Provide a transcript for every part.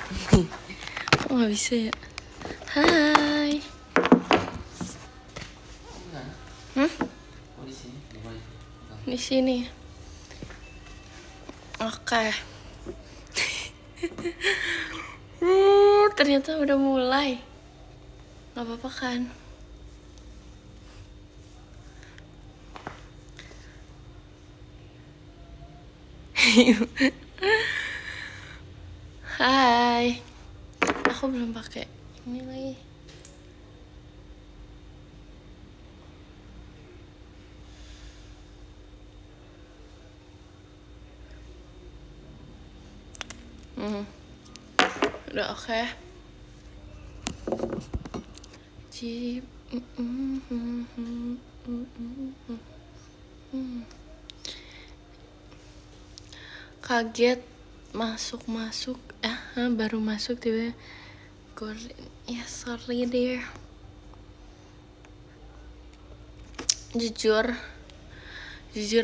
Kok nggak bisa ya? Hai. Oh di sini, Di sini. Oke. Ternyata udah mulai. Gak apa-apa kan? Hai. Aku belum pakai ini lagi. Udah oke. Kaget masuk baru masuk tiba ya sorry dear. Jujur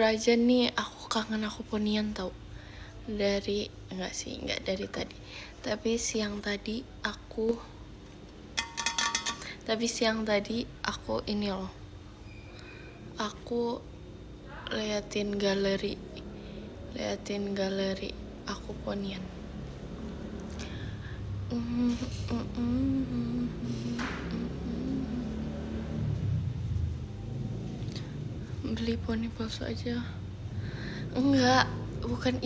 aja nih, aku kangen aku ponian tau. Enggak dari tadi, tapi siang tadi aku ini loh, aku liatin galeri aku ponian. Beli poni palsu aja. Enggak, bukan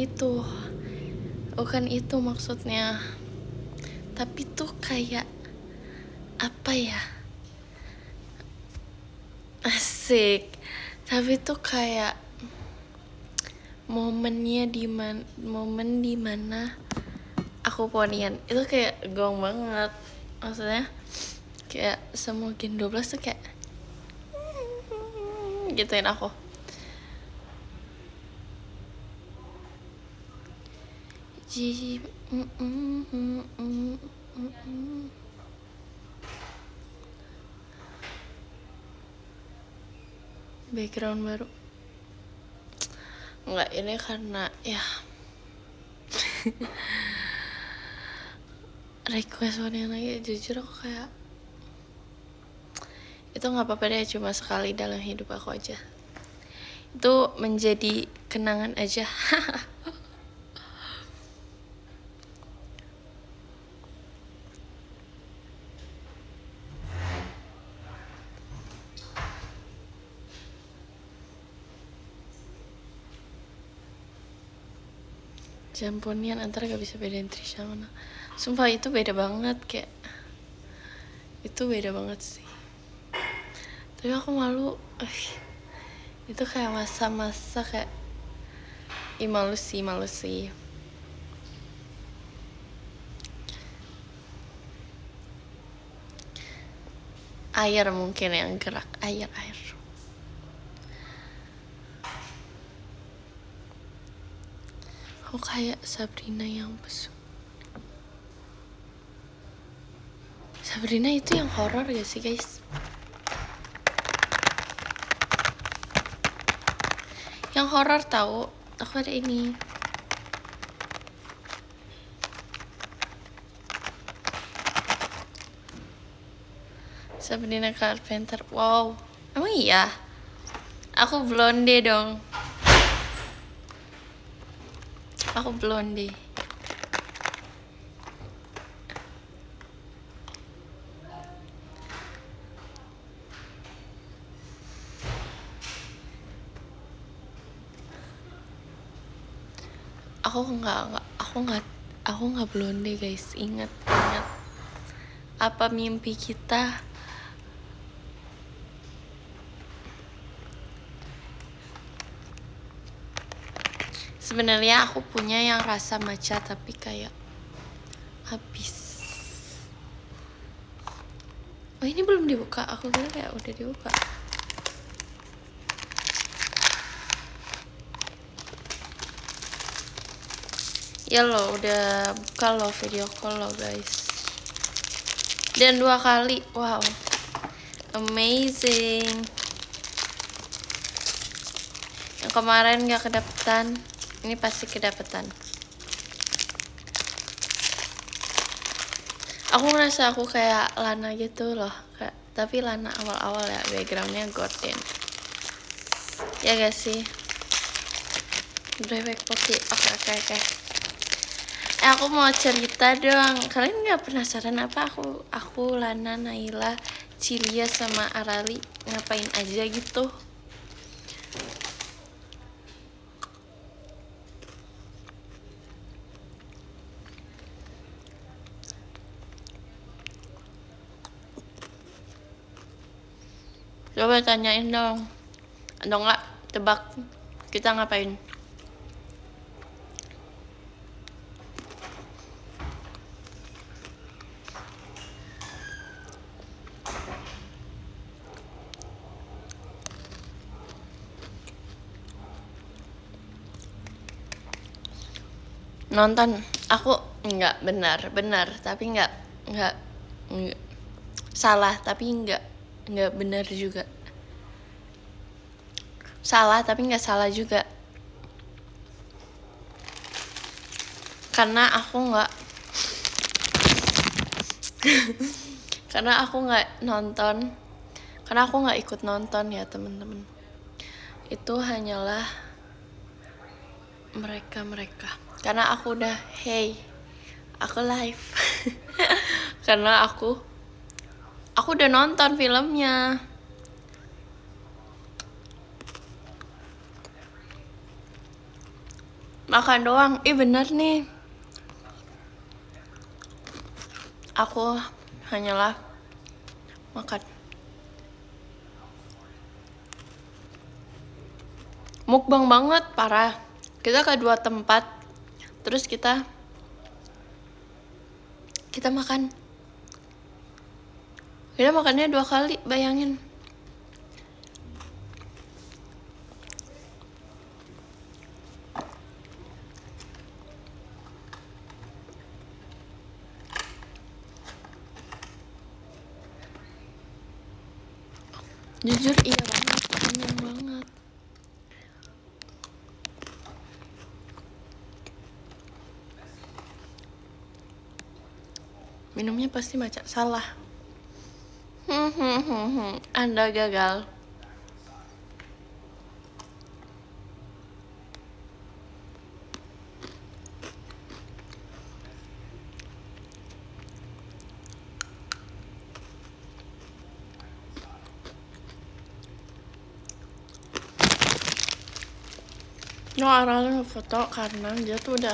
itu maksudnya. Tapi tuh kayak apa ya, asik, tapi tuh kayak momen dimana aku ponian itu kayak gong banget. Maksudnya kayak semua Gen 12 tuh kayak gituin aku. Background baru enggak, ini karena ya request ponian lagi. Jujur aku kayak itu nggak apa-apa deh, cuma sekali dalam hidup aku aja, itu menjadi kenangan aja. Jamponian antara gak bisa bedain Trisha mana. Sumpah itu beda banget, kayak itu beda banget sih. Tapi aku malu. Itu kayak masa-masa kayak malu sih. Air mungkin yang gerak, air. Aku kayak Sabrina yang pesu. Sabrina itu yang horor gak sih guys? Yang horor tahu. Aku ada ini. Sabrina Carpenter. Wow. Emang iya? Aku blonde dong. Aku blonde. Aku nggak blonde guys. Ingat. Apa mimpi kita? Sebenarnya aku punya yang rasa matcha tapi kayak habis. Oh ini belum dibuka. Aku kira kayak udah dibuka. Ya lo udah buka lo video call lo guys. Dan 2 kali. Wow. Amazing. Yang kemarin gak kedapetan, ini pasti kedapetan. Aku ngerasa aku kayak Lana gitu loh, kayak, tapi Lana awal-awal ya, backgroundnya Gordon. Ya gak sih? Brewek Poki, oke. Aku mau cerita dong. Kalian nggak penasaran apa aku Lana, Naila, Cilia sama Arali ngapain aja gitu? Coba tanyain dong. Atau enggak tebak kita ngapain? Nonton. Aku enggak benar tapi enggak salah tapi enggak benar juga. Salah tapi enggak salah juga. Karena aku enggak karena aku nggak nonton, karena aku nggak ikut nonton ya teman-teman. Itu hanyalah mereka. Karena aku udah aku live. Karena aku udah nonton filmnya. Makan doang. Bener nih. Aku hanyalah makan. Mukbang banget, parah. Kita ke 2 tempat, terus kita makan. Kita makannya 2 kali, bayangin. Jujur iya banget, kenyang banget. Minumnya pasti macam salah. Anda gagal. No, Aralnya foto karena dia tuh udah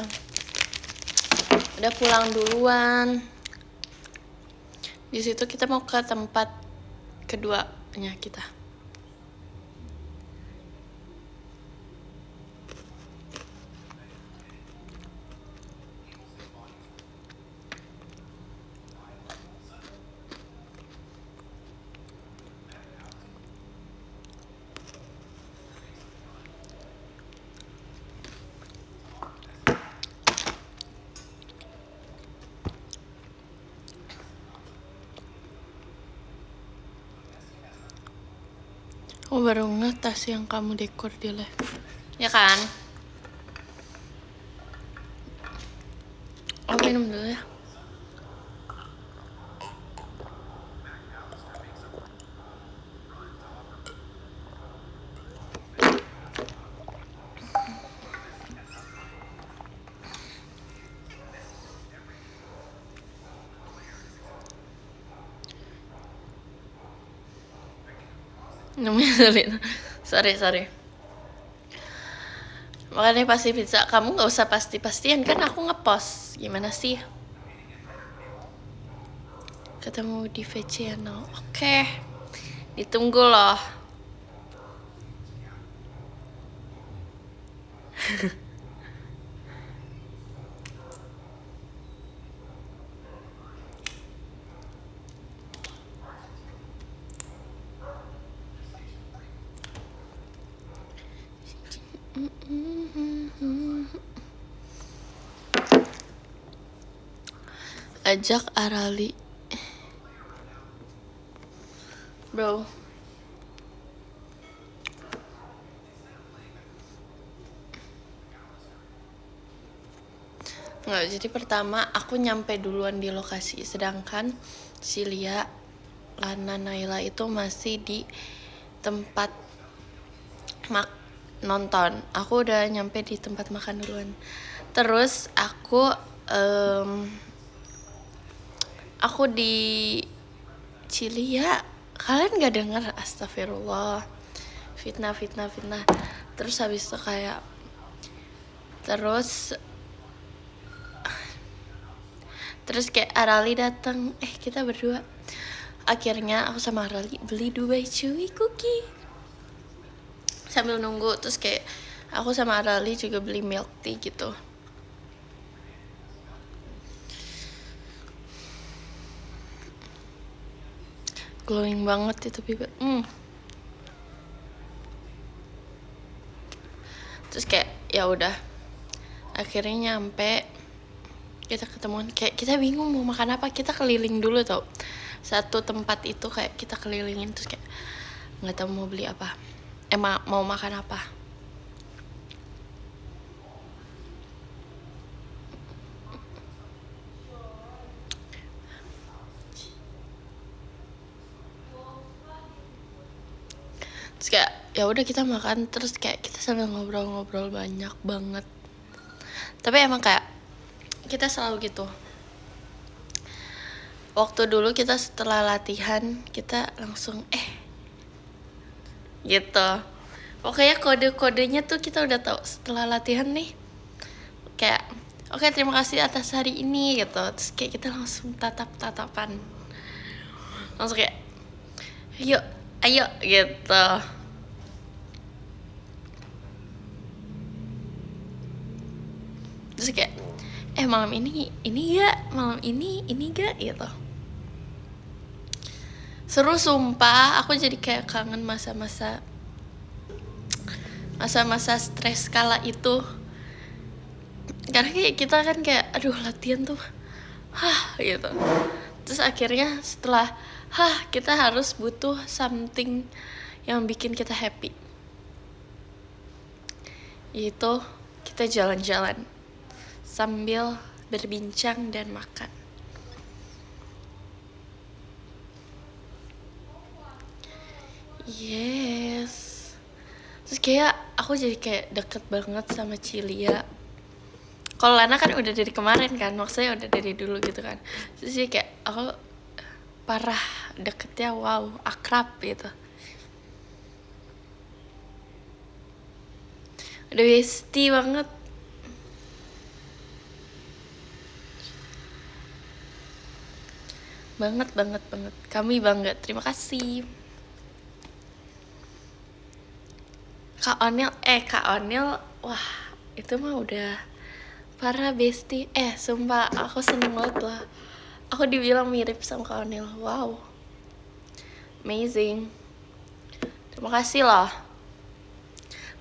pulang duluan. Di situ kita mau ke tempat keduanya kita. Aku baru ngeh tas yang kamu dekor di live. Ya kan? Aku minum dulu ya. Namanya sulit. Sorry. Makanya pasti pizza. Kamu nggak usah pasti-pastian kan aku ngepost. Gimana sih? Ketemu di VC channel. Oke. Ditunggu loh. Ajak Arali. Bro. Nggak, jadi pertama aku nyampe duluan di lokasi, sedangkan si Lia, Lana, Naila itu masih di tempat nonton. Aku udah nyampe di tempat makan duluan. Terus aku di Cilia, kalian nggak dengar? Astagfirullah, fitnah. Terus habis itu kayak terus kayak Arali datang, kita berdua. Akhirnya aku sama Arali beli Dubai Chewy cookie sambil nunggu. Terus kayak aku sama Arali juga beli milk tea gitu. Glowing banget itu bibir. Terus kayak ya udah, akhirnya nyampe, kita ketemuan, kayak kita bingung mau makan apa. Kita keliling dulu tau, satu tempat itu kayak kita kelilingin. Terus kayak nggak tahu mau beli apa, mau makan apa. Terus kayak ya udah kita makan. Terus kayak kita sambil ngobrol-ngobrol banyak banget. Tapi emang kayak kita selalu gitu. Waktu dulu kita setelah latihan kita langsung gitu. Pokoknya kode-kodenya tuh kita udah tahu setelah latihan nih. Kayak oke, terima kasih atas hari ini gitu. Terus kayak kita langsung tatap-tatapan. Langsung kayak ayo gitu. Terus kayak malam ini gak? Malam ini gak? Gitu. Seru sumpah, aku jadi kayak kangen masa-masa stres kala itu. Karena kayak kita kan kayak aduh latihan tuh gitu. Terus akhirnya setelah kita harus butuh something yang bikin kita happy, yaitu kita jalan-jalan sambil berbincang dan makan. Yes. Terus kayak aku jadi kayak deket banget sama Cilia. Kalau Lana kan udah dari kemarin kan, maksudnya udah dari dulu gitu kan. Terus jadi kayak aku parah deketnya, wow, akrab gitu. Udah bestie banget. Banget. Kami bangga, terima kasih. Kak Onil, wah itu mah udah parah bestie. Sumpah aku seneng banget lah. Aku dibilang mirip sama Kak Onil, wow, amazing. Terima kasih loh.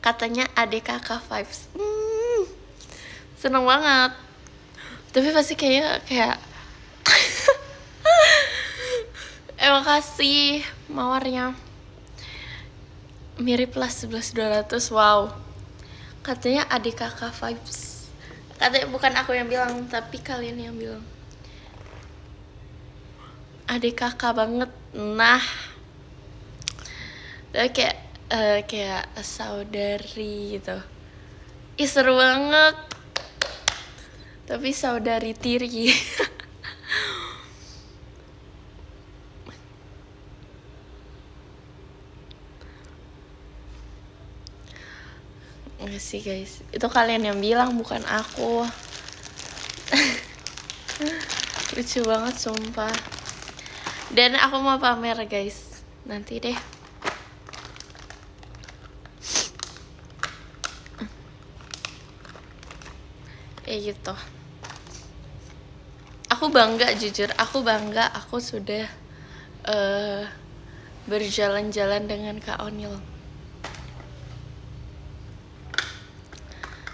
Katanya adik kakak vibes. Seneng banget. Tapi pasti kayak makasih mawarnya. Mirip lah 11.200. Wow. Katanya adik kakak vibes. Katanya bukan aku yang bilang, tapi kalian yang bilang. Adik kakak banget. Nah. Tapi kayak saudari gitu. Seru banget. Tapi saudari tiri. Enggak sih guys, itu kalian yang bilang bukan aku. Lucu banget sumpah. Dan aku mau pamer guys, nanti deh. Gitu. Aku bangga, jujur aku bangga. Aku sudah berjalan-jalan dengan Kak Onil.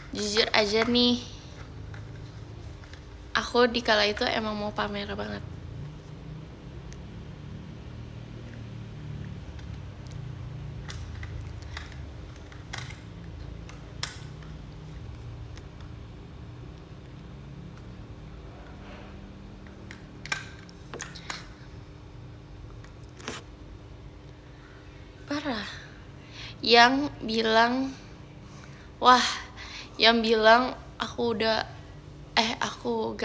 Jujur aja nih, aku di kala itu emang mau pamer banget. yang bilang, wah, yang bilang aku gak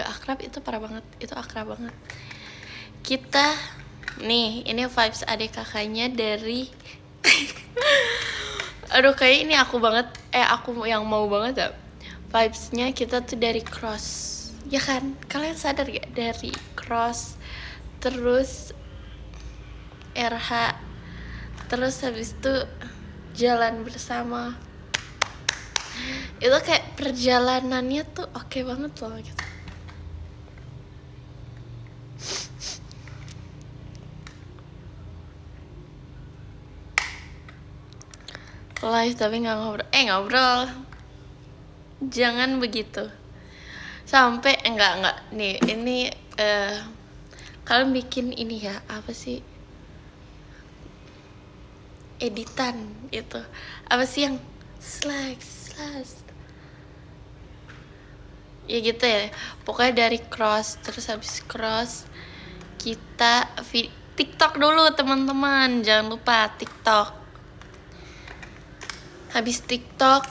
akrab, itu parah banget, itu akrab banget. Kita nih, ini vibes adik kakaknya dari aduh kayak ini aku banget, aku yang mau banget ya. Vibesnya kita tuh dari Cross, ya kan? Kalian sadar gak? Dari Cross, terus RH, terus habis itu Jalan Bersama. Itu kayak perjalanannya tuh oke banget loh gitu. Live tapi nggak ngobrol, jangan begitu. Sampai enggak nih, ini kalian bikin ini ya, apa sih, editan itu apa sih yang slash ya gitu ya, pokoknya dari Cross, terus habis Cross kita TikTok dulu teman-teman, jangan lupa TikTok. Habis TikTok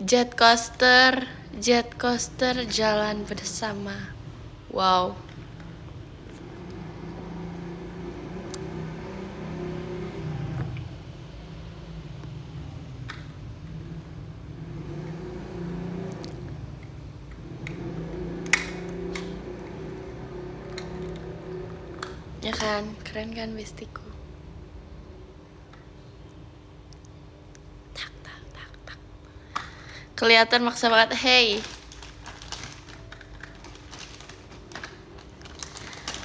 Jet Coaster Jalan Bersama. Wow. Ya kan, keren kan bestiku. Tak. Kelihatan maksa banget, hey.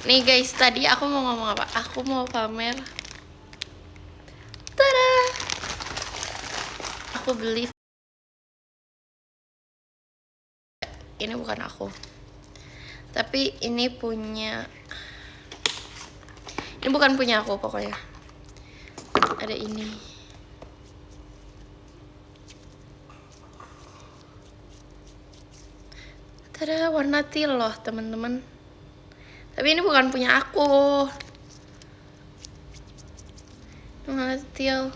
Nih guys, tadi aku mau ngomong apa? Aku mau pamer. Tada! Aku beli. Ini bukan aku. Tapi ini bukan punya aku pokoknya. Ada ini. Tada, warna teal loh teman-teman. Tapi ini bukan punya aku. Warna teal.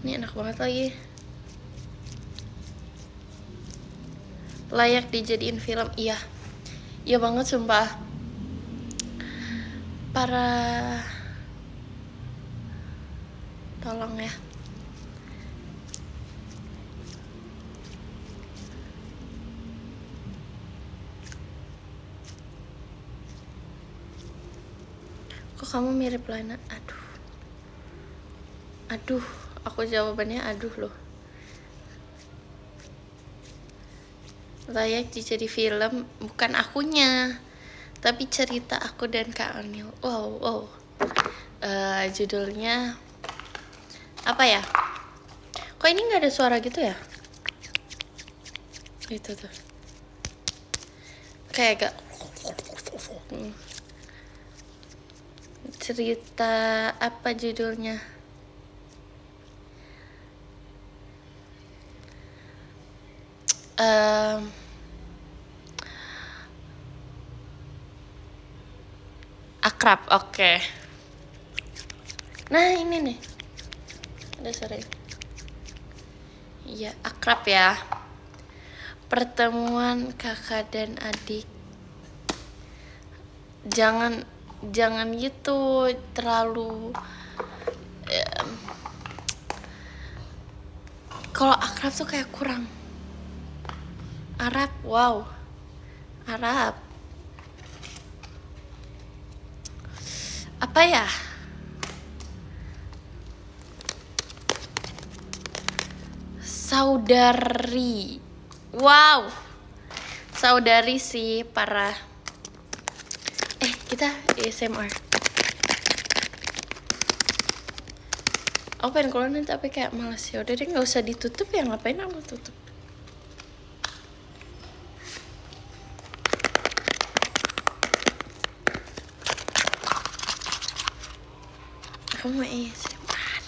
Ini enak banget lagi. Layak dijadiin film, iya banget sumpah. Tolong ya. Kok kamu mirip Lana? Aduh, aku jawabannya aduh loh. Layak dijadi film, bukan akunya, tapi cerita aku dan Kak Anil. Wow. Judulnya apa ya? Kok ini nggak ada suara gitu ya? Itu tuh. Kayak agak cerita apa judulnya? Akrab, oke. Nah ini nih, ada suara. Iya, akrab ya. Pertemuan kakak dan adik. Jangan gitu, terlalu. Kalau akrab tuh kayak kurang. Arab, wow. Arab. Apa ya? Saudari. Wow. Saudari sih, parah. Kita ASMR. Aku pengen keluar nanti tapi kayak malas, ya udah deh nggak usah ditutup ya, ngapain aku tutup. Aku mau ASMR.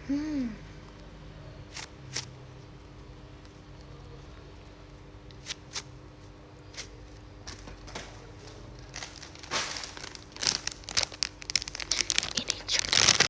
Ini coklat.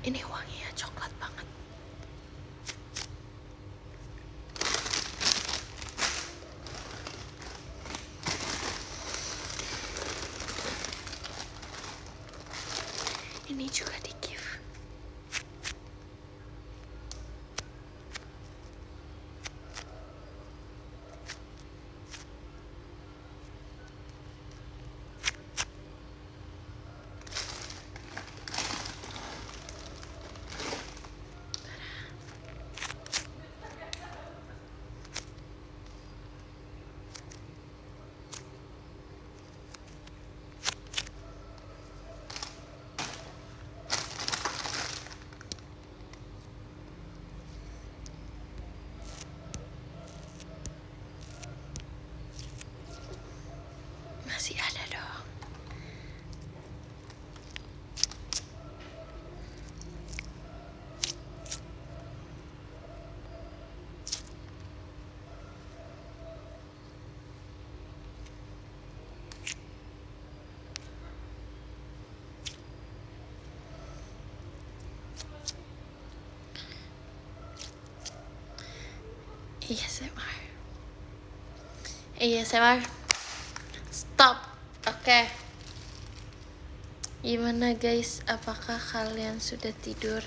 Ini wanginya coklat banget. Ini juga di gift. Masih ada dong. ASMR. ASMR. Stop. Oke. Gimana guys? Apakah kalian sudah tidur?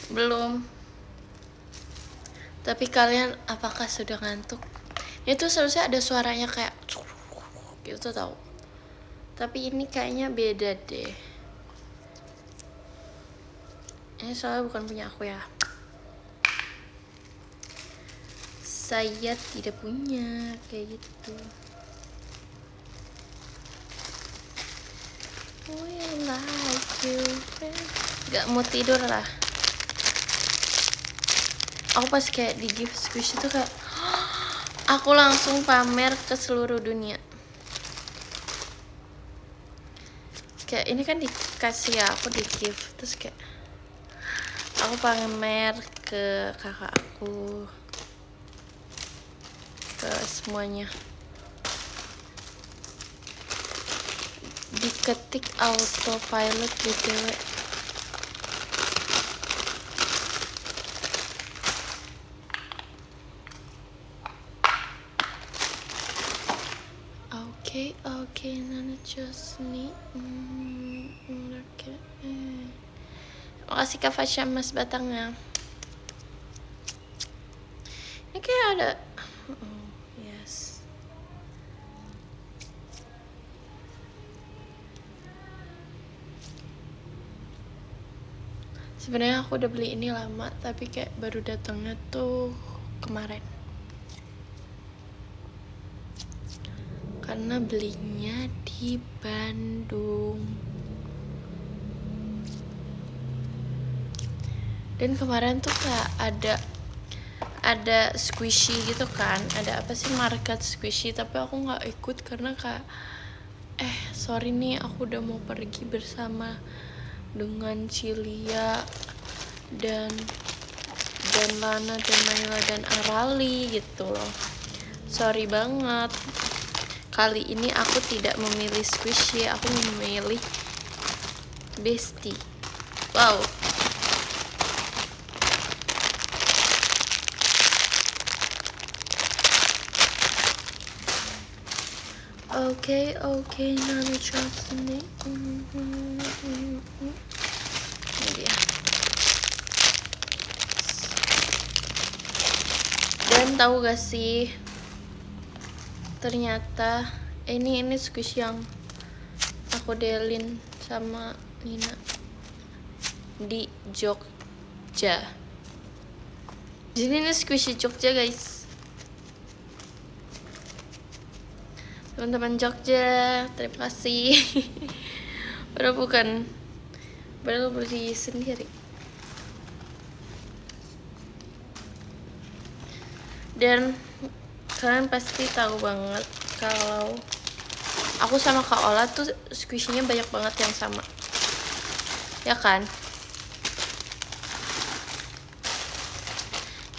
Belum. Tapi kalian apakah sudah ngantuk? Itu seharusnya ada suaranya kayak gitu tau. Tapi ini kayaknya beda deh. Ini soalnya bukan punya aku ya. Saya tidak punya kayak gitu. Oh, I like you. Gak mau tidur lah. Aku pas kayak di gift squish itu kayak aku langsung pamer ke seluruh dunia. Kayak ini kan dikasih ya, aku di gift terus kayak aku pamer ke kakak aku, ke semuanya. Diketik autopilot BTW. Oke, Nana just need oke. Makasih Kak Fasya Mas batangnya. Ini kayak ada yes. Sebenarnya aku udah beli ini lama, tapi kayak baru datangnya tuh kemarin. Karena belinya di Bandung. Dan kemarin tuh kayak ada squishy gitu kan, ada apa sih market squishy, tapi aku nggak ikut karena kayak sorry nih, aku udah mau pergi bersama dengan Cilia dan Lana dan Naila dan Arali gitu loh. Sorry banget. Kali ini aku tidak memilih squishy, aku memilih bestie. Wow. Oke, Nana trust me. Ini dia. Kalian tahu gak sih? Ternyata ini squishy yang aku delin sama Nina di Jogja. Jadi ini squishy Jogja guys. Teman-teman Jogja, terima kasih. Padahal beli sendiri. Dan kalian pasti tahu banget kalau aku sama Kak Ola tuh squishy-nya banyak banget yang sama. Ya kan?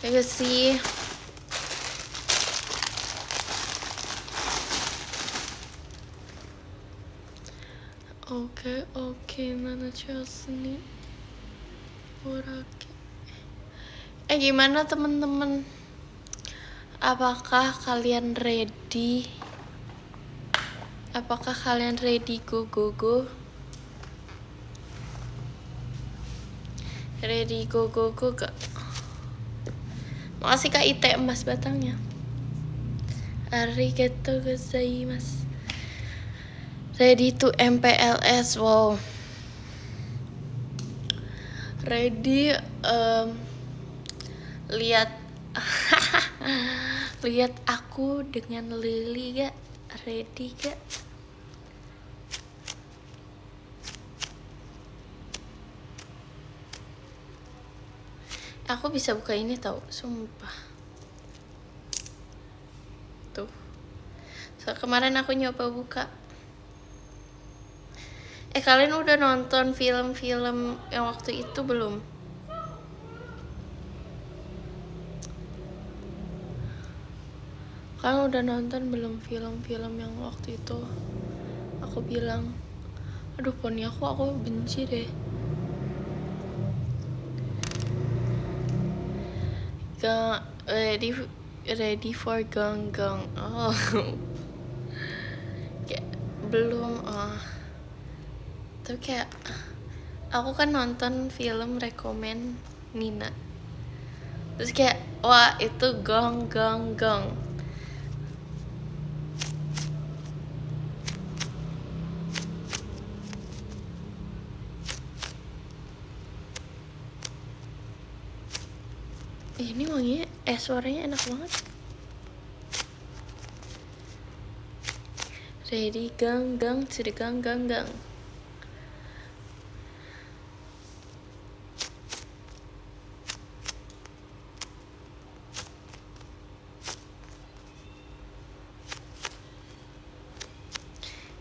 Ya gak sih? Oke, Nana Chelsea Orake. Gimana teman-teman? Apakah kalian ready? Go? Ready go gak? Makasih Kak Ite emas batangnya. Arigatou gozaimasu. Ready to MPLS. Wow. Ready lihat lihat aku dengan Lily gak? Ready gak? Aku bisa buka ini tau, sumpah. Tuh. So, kemarin aku nyoba buka. Kalian udah nonton film-film yang waktu itu belum? Kalian udah nonton belum film-film yang waktu itu aku bilang, aduh poni aku benci deh. Ready for gang. Oh. Kayak belum. Tapi kayak aku kan nonton film rekomen Nina. Terus kayak wah itu gang. Ini wanginya suaranya enak banget. Ready gang to the gang.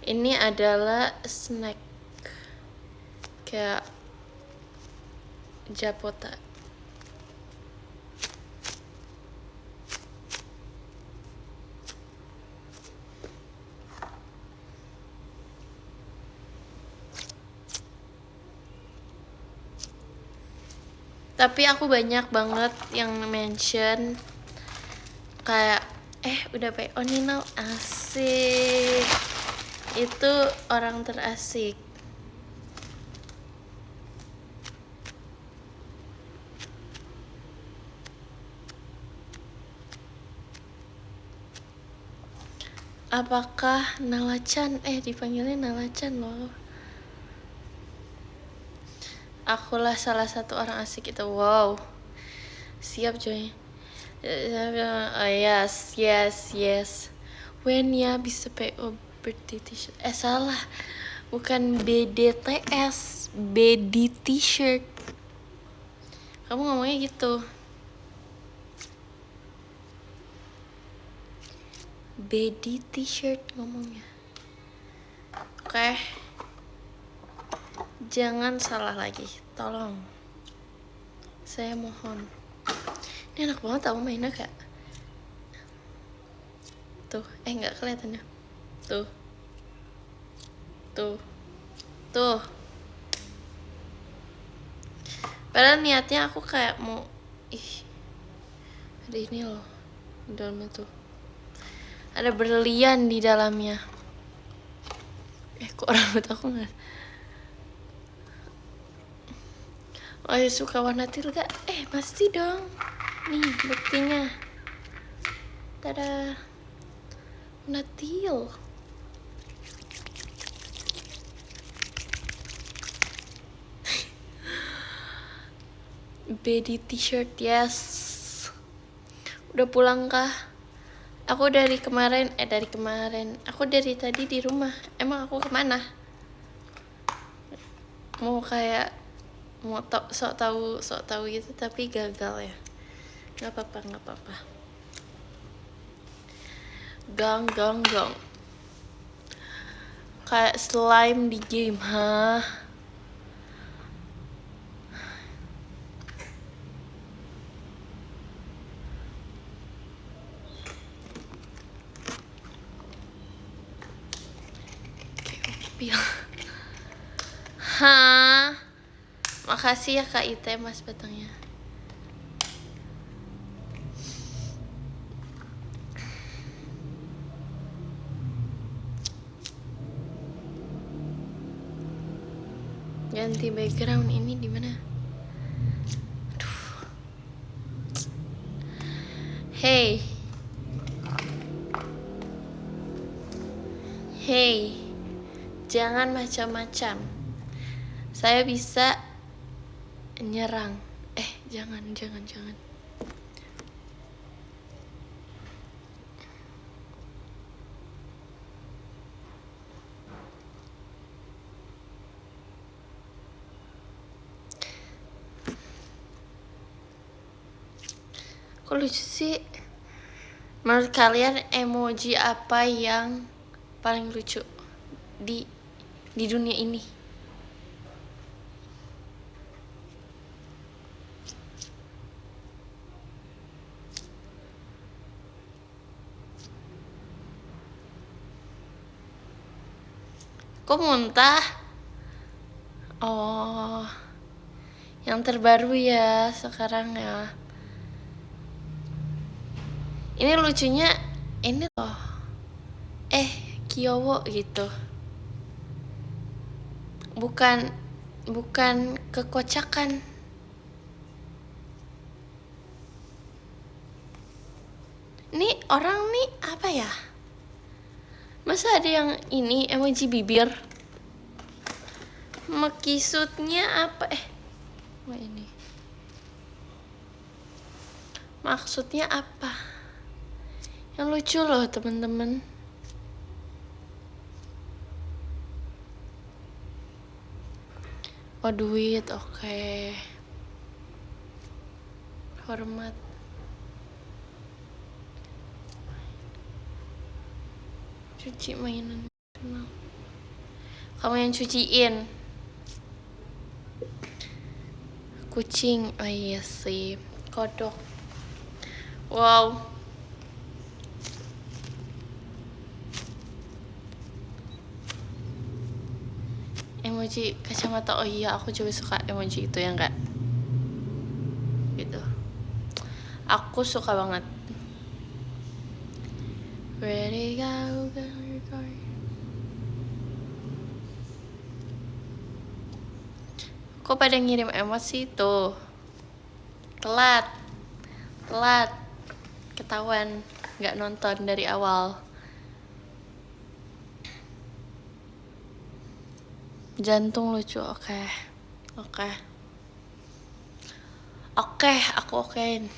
Ini adalah snack kayak Japota. Tapi aku banyak banget yang mention kayak udah PO Nina asik. Itu orang terasik. Apakah Nala-chan? Dipanggilnya Nala-chan loh. Akulah salah satu orang asik itu. Wow. Siap coy. Yes. When ya bisa PO birthday t-shirt. Salah. Bukan BDTS, BD t-shirt. Kamu ngomongnya gitu. BD t-shirt ngomongnya. Oke. Jangan salah lagi, tolong. Saya mohon. Ini enak banget tau mainnya kak. Tuh, nggak kelihatan ya. Tuh. Padahal niatnya aku kayak mau, ada ini loh di dalamnya tuh. Ada berlian di dalamnya. Kok rambut aku nggak? Suka warna teal gak? Pasti dong. Nih buktinya. Tada. Natil. Bedi t-shirt, yes. Udah pulang kah? Aku dari kemarin. Aku dari tadi di rumah. Emang aku kemana? Mau kayak sok tahu gitu tapi gagal ya. Gak apa-apa. Gang. Kayak slime di game, hah? Kayak hah? Makasih ya Kak Ite, Mas Batangnya. Ganti background ini di mana? Hey, jangan macam-macam. Saya bisa nyerang. Jangan. Kok lucu sih? Menurut kalian emoji apa yang paling lucu di dunia ini? Kok muntah? Oh, yang terbaru ya sekarang ya. Ini lucunya ini loh. Kyowo gitu. Bukan kekocakan. Ini orang nih apa ya? Masa ada yang ini emoji bibir? Maksudnya apa? Ini. Maksudnya apa? Yang lucu loh teman-teman. Oh, duit, oke. Hormat. Cuci mainan. Kamu yang cuciin. Kucing, oh iya sih. Kodok. Wow. Emoji kacamata, oh iya aku juga suka emoji itu ya enggak? Gitu. Aku suka banget. Ready go. Kok pada ngirim emosi tuh? Telat. Ketahuan nggak nonton dari awal. Jantung lucu, oke. Aku okein.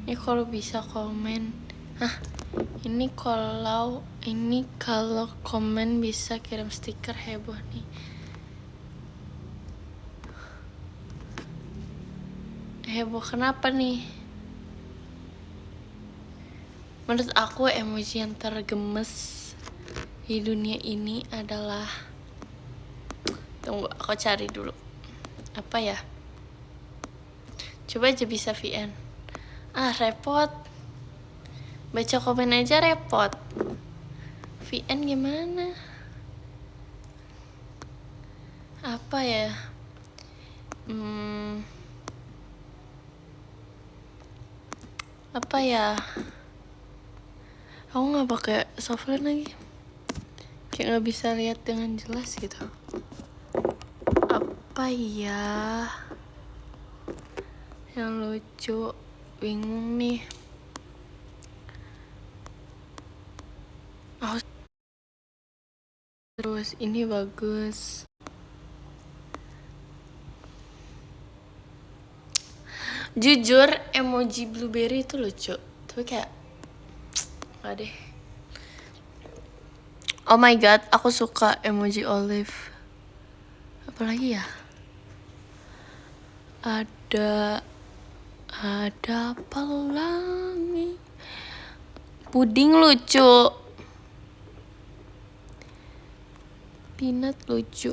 Ini kalau bisa komen. Ini kalau komen bisa kirim stiker heboh nih. Heboh kenapa nih? Menurut aku emoji yang tergemes di dunia ini adalah, tunggu aku cari dulu. Apa ya? Coba aja bisa VN. Repot. Baca komen aja repot. VN gimana? Apa ya? Apa ya? Aku nggak pakai softline lagi, kayak nggak bisa lihat dengan jelas gitu. Apa ya yang lucu? Bingung nih. Oh, terus ini bagus. Jujur emoji blueberry itu lucu, tapi kayak nggak deh. Oh my god, aku suka emoji olive. Apalagi ya? Ada apa lagi? Puding lucu. Peanut lucu.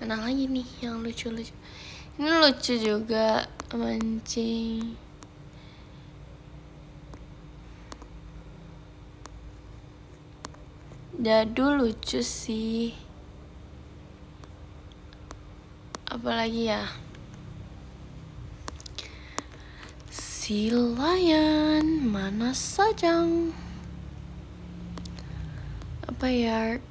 Mana lagi nih yang lucu-lucu? Ini lucu juga, mancing. Jadul lucu sih. Apalagi ya? Si layan mana sajang? Apa yarp?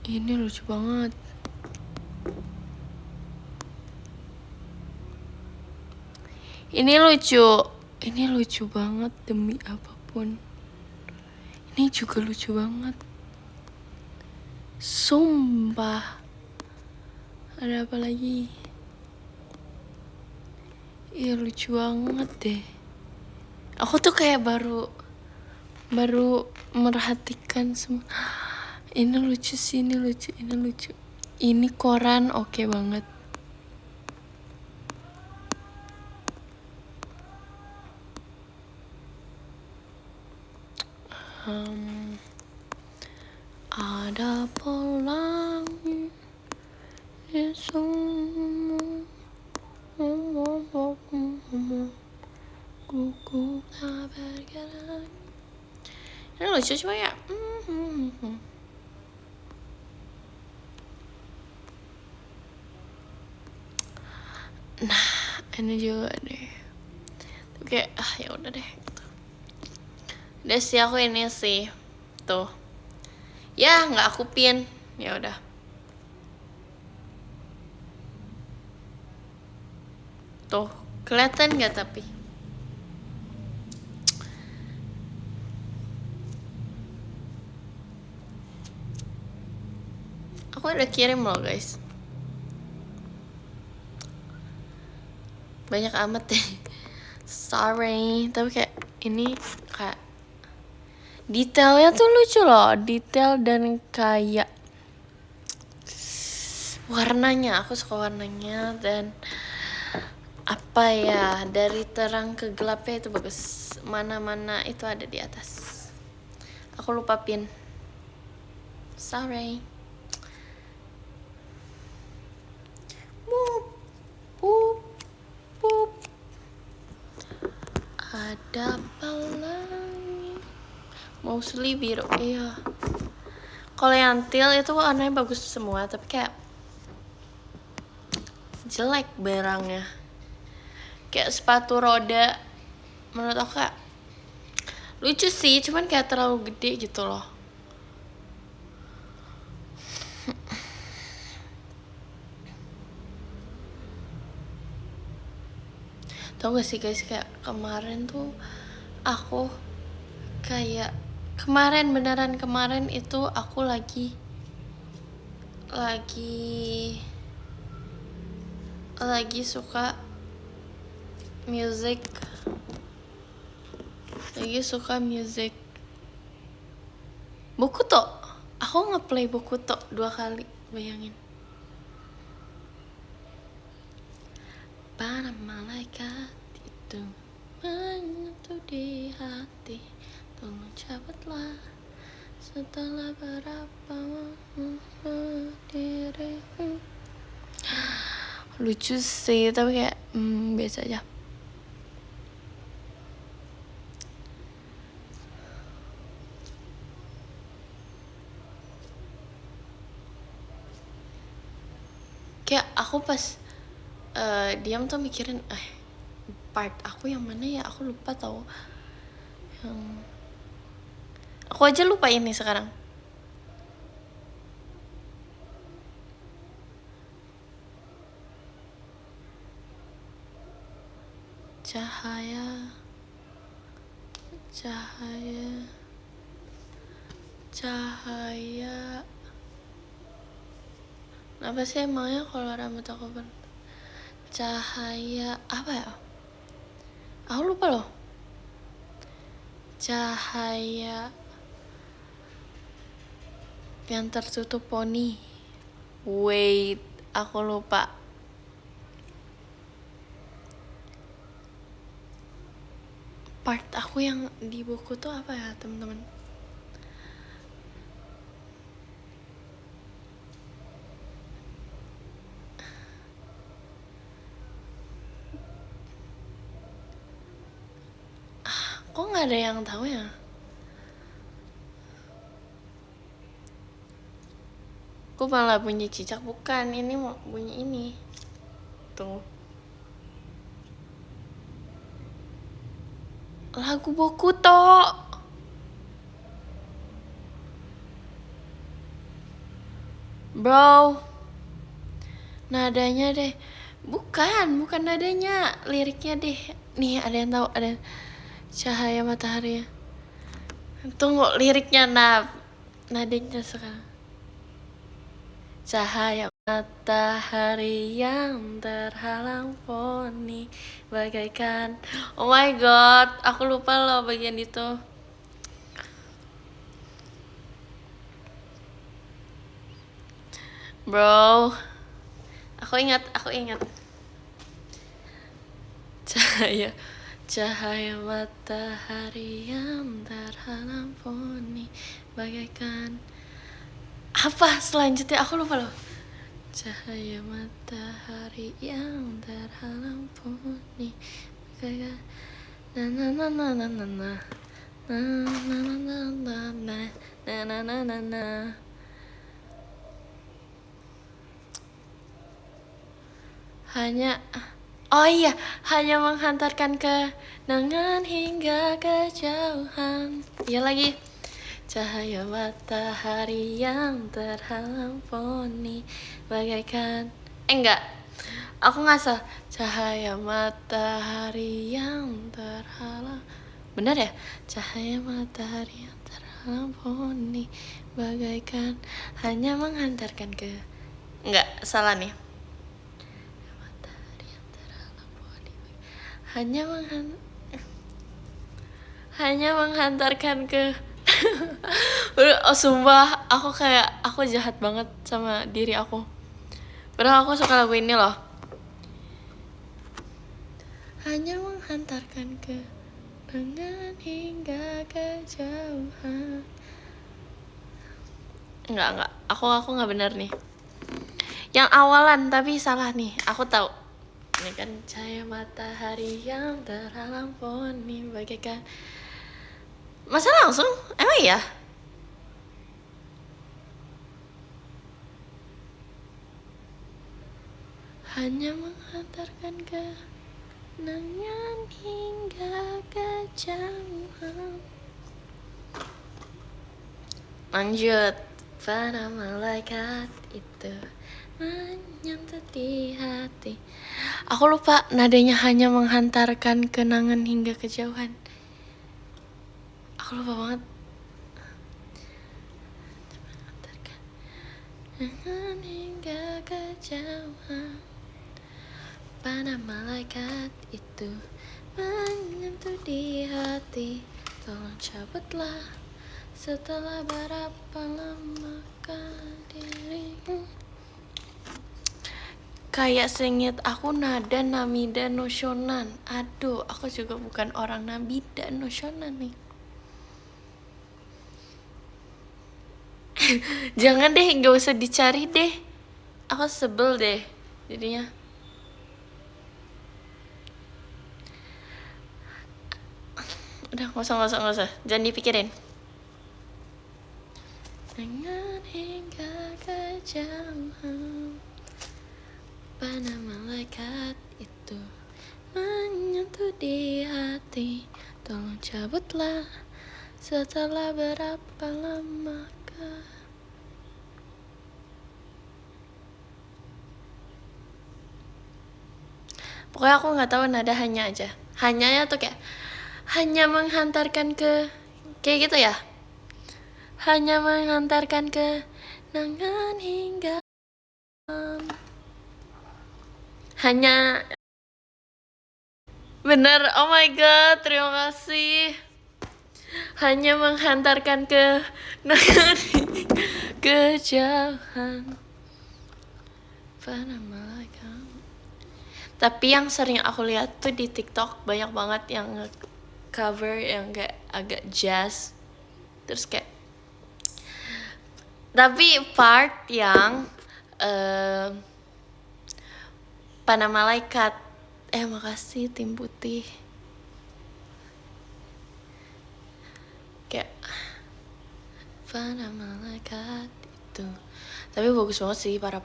Ini lucu banget. Ini lucu banget demi apapun. Ini juga lucu banget. Sumpah. Ada apa lagi? Iya lucu banget deh. Aku tuh kayak baru merhatikan semua. Ini lucu sih, ini lucu. Ini koran oke banget. Ada pelangi di semua kuku tak bergerak. Ini lucu cuma ya. Nah, ini juga deh. Kayak ya udah deh. Udah sih aku ini sih. Tuh. Ya, nggak aku pin. Ya udah. Tuh, kelihatan nggak tapi? Aku udah kirim loh guys. Banyak amat deh. Sorry, tapi kayak ini kayak detailnya tuh lucu loh, detail dan kayak warnanya, aku suka warnanya dan apa ya, dari terang ke gelapnya itu bagus. Mana-mana itu ada di atas. Aku lupa pin. Sorry. Boop. Ada apa lagi? Mostly biru. Iya. Kalau yang teal itu warnanya bagus semua, tapi kayak jelek barangnya. Kayak sepatu roda, menurut aku kayak lucu sih, cuman kayak terlalu gede gitu loh. Tau gak sih guys, kayak kemarin tuh aku kayak kemarin itu aku lagi suka music. Bokuto. Aku ngeplay Bokuto 2 kali, bayangin. Para malaikat itu menyentuh di hati, tolong cepatlah setelah berapa dirimu. Lucu sih, tapi kayak biasa aja. kayak aku pas diam tuh mikirin part aku yang mana ya, aku lupa tau. Yang aku aja lupa ini sekarang. Cahaya, cahaya, cahaya. Apa sih emangnya kalau rambut aku cahaya apa ya? Aku lupa loh. Cahaya yang tertutup poni. Wait, aku lupa. Part aku yang di buku tuh apa ya, teman-teman? Kok nggak ada yang tahu ya? Kok malah bunyi cicak? Bukan, ini mau bunyi ini. Tuh. Lagu Bokuto. Bro. Nadanya deh. Bukan nadanya, liriknya deh. Nih, ada yang tahu? Ada cahaya matahari. Tunggu liriknya, nadanya sekarang. Cahaya matahari yang terhalang poni bagaikan. Oh my god, aku lupa loh bagian itu. Bro, aku ingat. Cahaya matahari yang terhalang poni bagaikan. Apa selanjutnya? Aku lupa loh. Cahaya matahari yang terhalang poni bagaikan. Na na na na na na na na na na na na na na. Hanya menghantarkan kenangan hingga kejauhan. Iya lagi. Cahaya matahari yang terhalang poni bagaikan. Enggak, aku ngasal. Cahaya matahari yang terhalang. Benar ya? Cahaya matahari yang terhalang poni bagaikan hanya menghantarkan ke. Enggak, salah nih. Hanya menghantarkan ke. Oh, sumpah aku jahat banget sama diri aku. Padahal aku suka lagu ini loh. Hanya menghantarkan ke dengan hingga kejauhan. Enggak. Aku nggak benar nih. Yang awalan tapi salah nih. Aku tahu. Ini kan cahaya matahari yang terhalang poni bagaikan. Masa langsung? Emang iya? Hanya menghantarkan kenangan hingga kejauhan. Lanjut. Para malaikat itu menyentuh di hati. Aku lupa nadanya hanya menghantarkan kenangan hingga kejauhan. Aku lupa banget. Menghantarkan kenangan hingga kejauhan. Pada malaikat itu menyentuh di hati. Tolong cabutlah setelah berapa lama dirimu. Kayak seinget aku nada Namida no Shonan. Aduh, aku juga bukan orang Namida no Shonan nih. Jangan deh, gak usah dicari deh. Aku sebel deh jadinya. Udah, gak usah. Jangan dipikirin. Dengan hingga kejauhan. Pada malaikat itu menyentuh di hati, tolong cabutlah. Setelah berapa lamakah? Pokoknya aku nggak tahu nada hanya aja. Hanyanya tuh kayak hanya menghantarkan ke, kayak gitu ya. Hanya menghantarkan ke kenangan hingga hanya. Bener, oh my god, terima kasih. Hanya menghantarkan ke kenangan kejauhan pada malaikat. Tapi yang sering aku lihat tuh di TikTok banyak banget yang cover yang kayak agak jazz. Terus kayak tapi part yang pada malaikat. Makasih tim putih. Kayak pada malaikat itu. Tapi bagus banget sih, parah.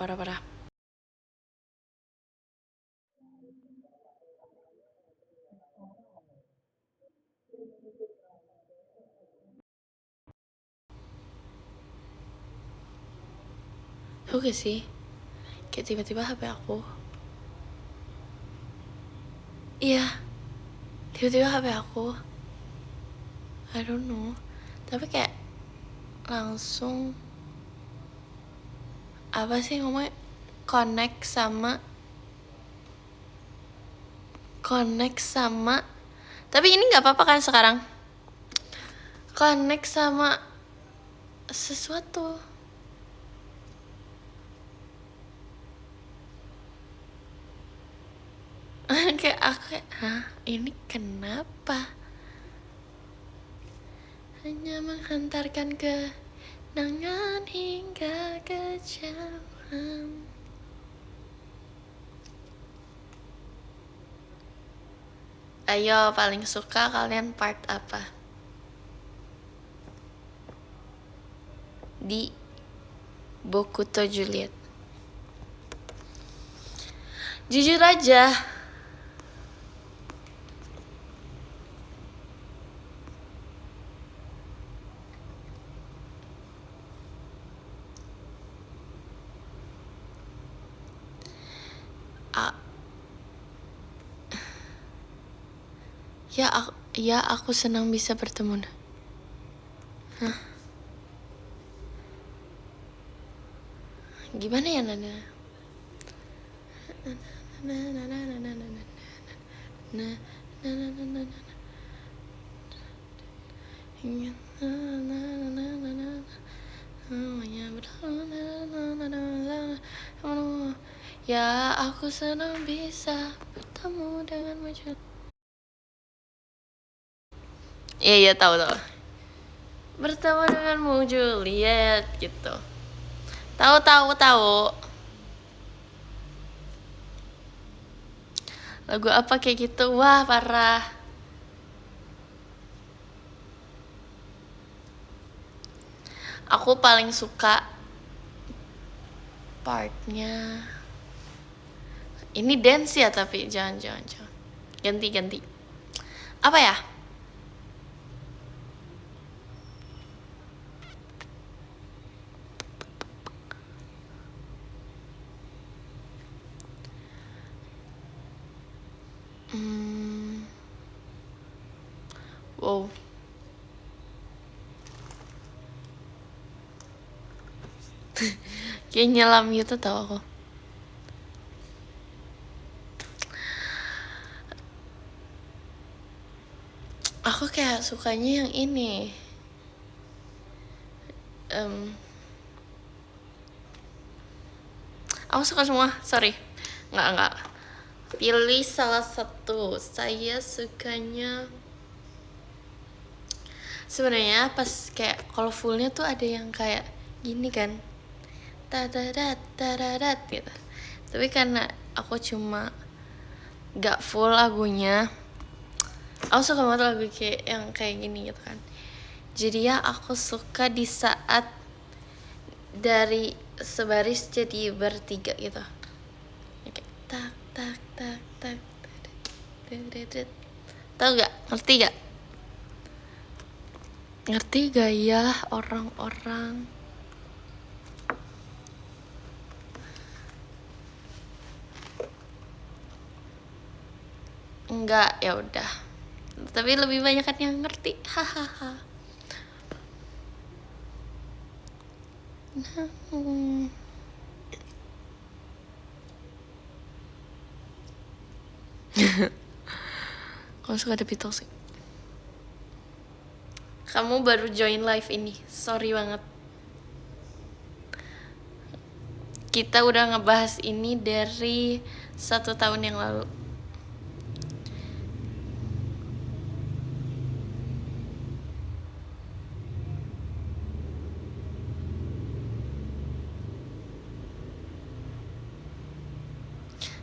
Oke sih, kayak tiba-tiba HP aku. Iya, tiba-tiba HP aku. I don't know. Tapi kayak langsung apa sih ngomongnya, connect sama. Tapi ini nggak apa-apa kan sekarang? Connect sama sesuatu. Kayak aku kayak, ini kenapa? Hanya menghantarkan ke kenangan hingga kejauhan. Ayo, paling suka kalian part apa? Di Bokuto Juliet. Jujur aja, aku senang bisa bertemu. Gimana ya Nana? Ya, aku senang bisa bertemu dengan wajah. Iya, tahu. Bertemu denganmu Juliet gitu. Tahu. Lagu apa kayak gitu? Wah, parah. Aku paling suka partnya. Ini dance ya, tapi jangan. Ganti. Apa ya? Wow. Kayak nyelam gitu tau aku. Aku kayak sukanya yang ini. Aku suka semua, sorry. Nggak. Pilih salah satu. Saya sukanya sebenarnya pas kayak kalau fullnya tuh ada yang kayak gini kan, tadadat gitu. Tapi karena aku cuma gak full lagunya, aku suka banget lagu kayak yang kayak gini gitu kan. Jadi ya aku suka di saat dari sebaris jadi bertiga gitu. Oke. tak tak tak tak. Tahu gak? Ngerti gak? Ngerti gak ya orang-orang? Enggak, ya udah. Tapi lebih banyak kan yang ngerti. Hahaha. Kamu suka The Beatles sih? Kamu baru join live ini, sorry banget. Kita udah ngebahas ini dari 1 tahun yang lalu.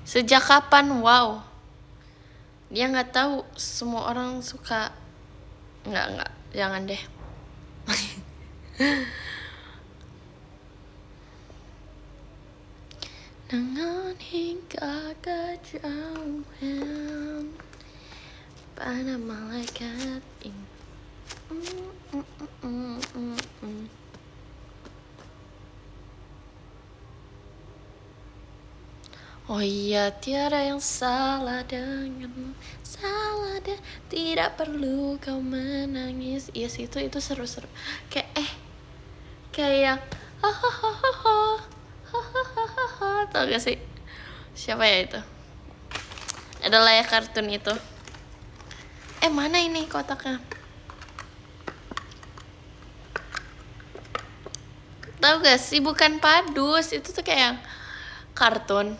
Sejak kapan? Wow. Dia nggak tahu semua orang suka. Nggak, jangan deh. Dengan hingga kejauhan pada malaikat ini. Oh iya, tiada yang salah dengan salah deh, tidak perlu kau menangis. Iya sih, itu seru-seru. Kayak tau gak sih siapa ya itu? Adalah ya kartun itu. Mana ini kotaknya? Tahu gak sih, bukan padus, itu tuh kayak kartun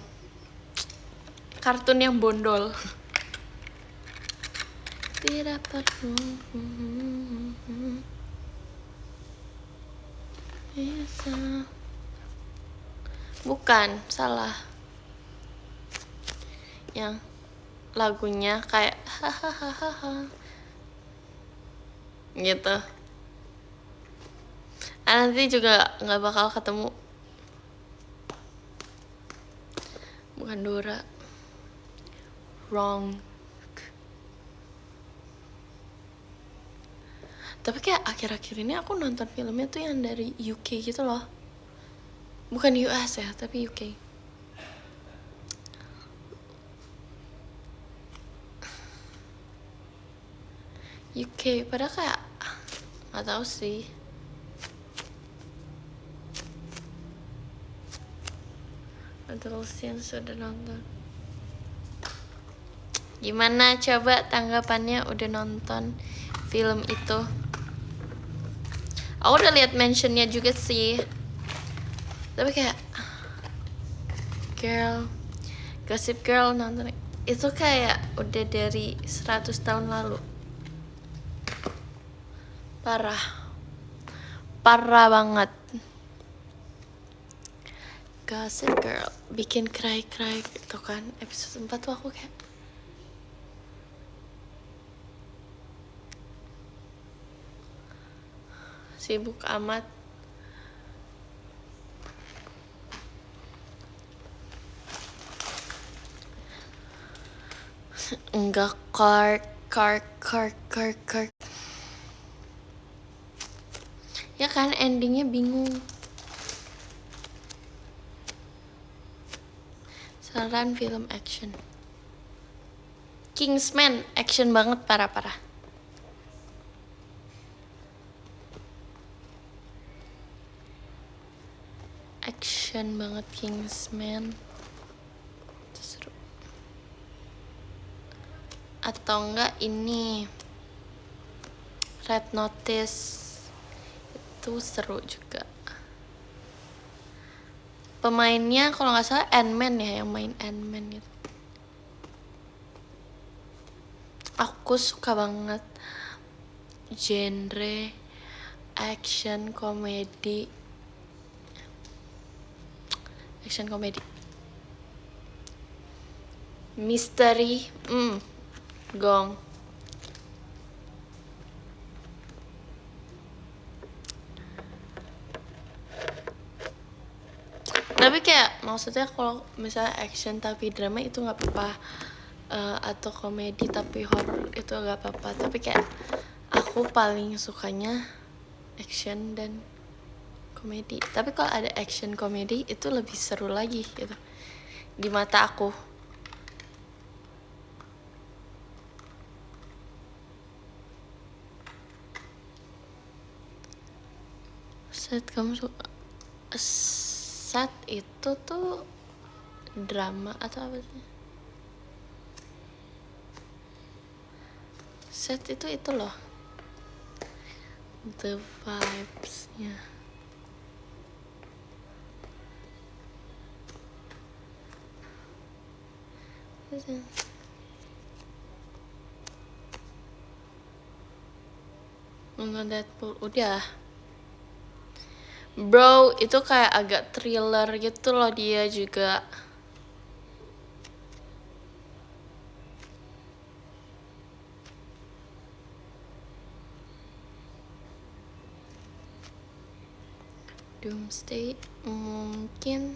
yang bondol. Tidak perlu bisa. Bukan, salah. Yang lagunya kayak hahaha gitu. Nanti juga nggak bakal ketemu. Bukan Dora. Wrong. Tapi kayak akhir-akhir ini aku nonton filmnya tuh yang dari UK gitu loh. Bukan US ya, tapi UK. UK, padahal kayak nggak tahu sih. Adolescent sudah nonton. Gimana coba tanggapannya udah nonton film itu? Aku udah lihat mentionnya juga sih. Tapi kayak Gossip Girl nonton itu kayak udah dari 100 tahun lalu. Parah banget. Gossip Girl bikin cry gitu kan. Episode 4 tuh aku kayak sibuk amat. Enggak, Clark. Ya kan, endingnya bingung. Saran film action. Kingsman, action banget, parah. Action banget Kingsman. Seru. Atau enggak ini Red Notice, itu seru juga. Pemainnya kalau nggak salah Ant-Man ya, yang main Ant-Man gitu. Aku suka banget genre action komedi. Misteri, gong. Tapi kayak maksudnya kalau misalnya action tapi drama itu nggak apa-apa. Atau komedi tapi horror itu nggak apa-apa. Tapi kayak aku paling sukanya action dan komedi. Tapi kalau ada action komedi itu lebih seru lagi gitu di mata aku. Set kamu suka set itu tuh drama atau apa sih? Set itu loh, the vibes-nya. Nonton Deadpool udah. Bro, itu kayak agak thriller gitu loh dia juga. Doomsday mungkin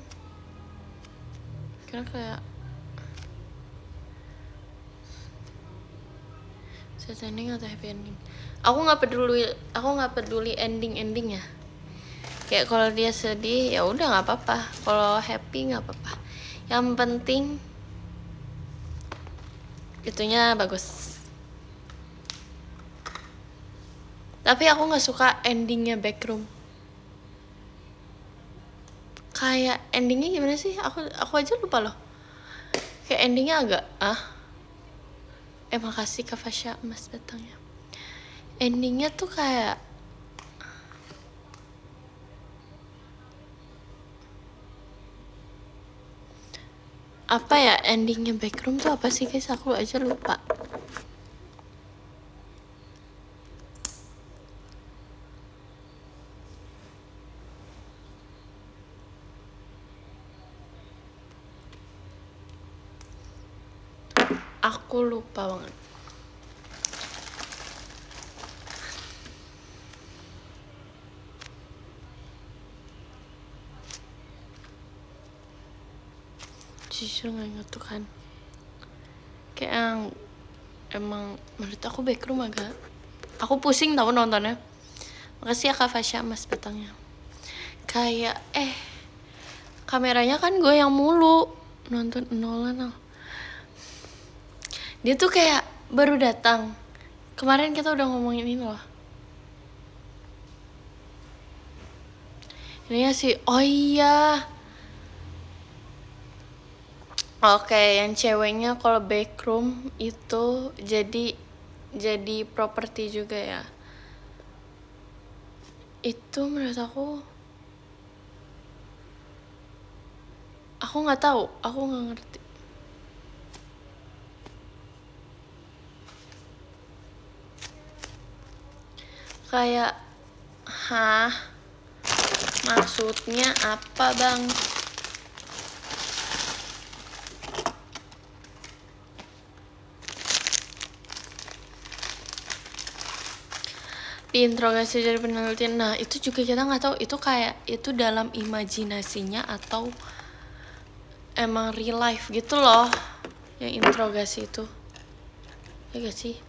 karena kayak sad ending atau happy ending. Aku nggak peduli endingnya. Kayak kalau dia sedih ya udah nggak apa-apa, kalau happy nggak apa-apa. Yang penting itunya bagus. Tapi aku nggak suka endingnya Backroom. Kayak endingnya gimana sih? Aku aja lupa loh. Kayak endingnya agak makasih Kak Fasya Mas datangnya. Endingnya tuh kayak apa ya, endingnya Backroom tuh apa sih guys? Aku aja lupa. Aku lupa banget. Jujur gak inget tuh kan. Kayak yang emang menurut aku Backroom agak, aku pusing tau nontonnya. Makasih ya Kak Fasya Mas batangnya. Kayak kameranya kan gue yang mulu nonton Nolan. Dia tuh kayak baru datang. Kemarin kita udah ngomongin ini loh. Ini ya sih, oh iya. Oke, yang ceweknya kalau Backroom itu jadi properti juga ya. Itu menurut aku nggak tahu, aku nggak ngerti. Kayak, maksudnya apa bang? Diinterogasi dari penelitian. Nah itu juga kita nggak tahu itu kayak itu dalam imajinasinya atau emang real life gitu loh yang interogasi itu, ya gak sih?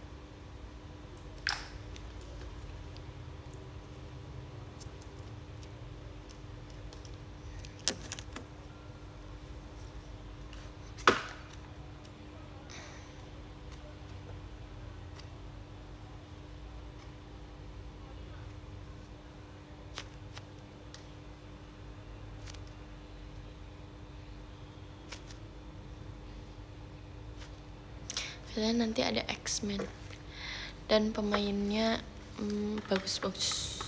Kalian nanti ada X-Men dan pemainnya bagus-bagus.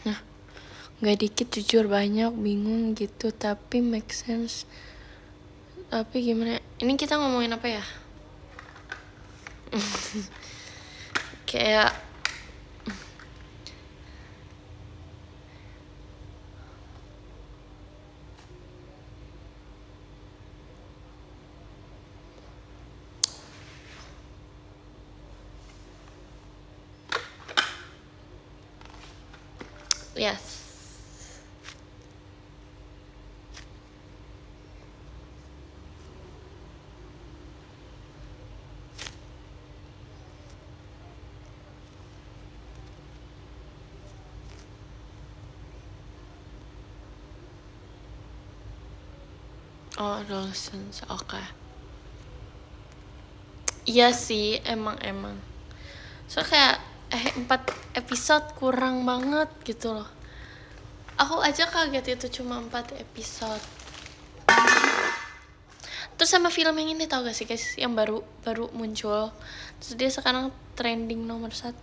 Nah, gak dikit jujur banyak bingung gitu tapi make sense Tapi gimana? Ini kita ngomongin apa ya? Kayak yes. Oh, adolescence. Oke. Iya sih, emang. So kayak 4 episode kurang banget gitu loh. Aku aja kaget itu cuma 4 episode. Terus sama film yang ini tau gak sih guys, yang baru muncul. Terus dia sekarang trending nomor 1.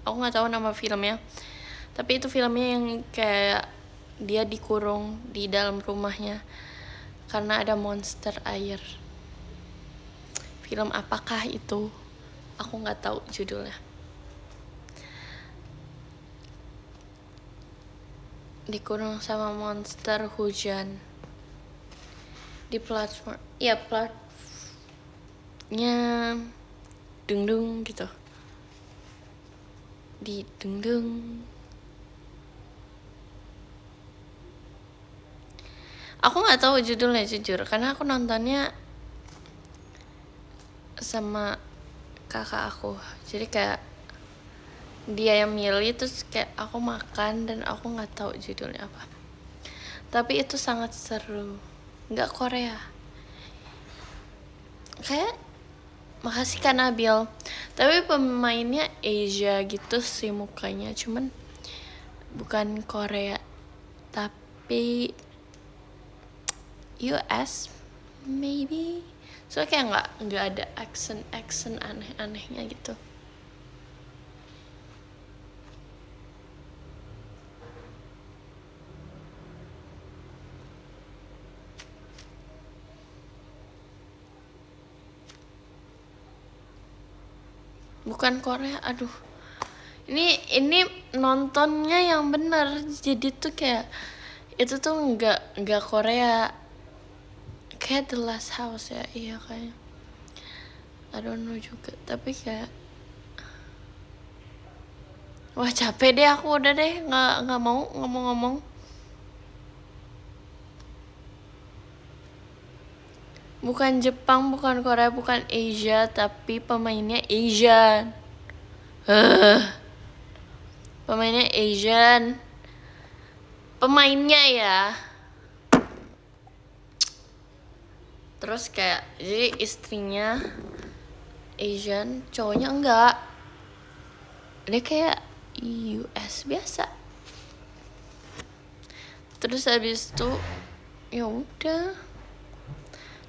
Aku nggak tahu nama filmnya. Tapi itu filmnya yang kayak dia dikurung di dalam rumahnya karena ada monster air. Film apakah itu? Aku nggak tahu judulnya. Dikurung sama monster hujan di platform. Ya platnya dung gitu. Di dung. Aku nggak tahu judulnya jujur, karena aku nontonnya sama kakak aku. Jadi kayak dia yang milih, terus kayak aku makan dan aku nggak tahu judulnya apa. Tapi itu sangat seru. Nggak Korea. Kayak makasih Kak Nabil. Tapi pemainnya Asia gitu sih mukanya, cuman bukan Korea. Tapi US maybe. So kayak nggak ada accent aneh-anehnya gitu. Bukan Korea, aduh. Ini nontonnya yang benar. Jadi tuh kayak itu tuh nggak Korea. Kayak The Last House ya, iya kayaknya. I don't know juga, tapi kayak wah capek deh aku, udah deh nggak mau ngomong-ngomong. Bukan Jepang, bukan Korea, bukan Asia, tapi pemainnya Asian. Pemainnya Asian. Pemainnya ya. Terus kayak jadi istrinya Asian, cowoknya enggak. Dia kayak US biasa. Terus habis itu ya udah.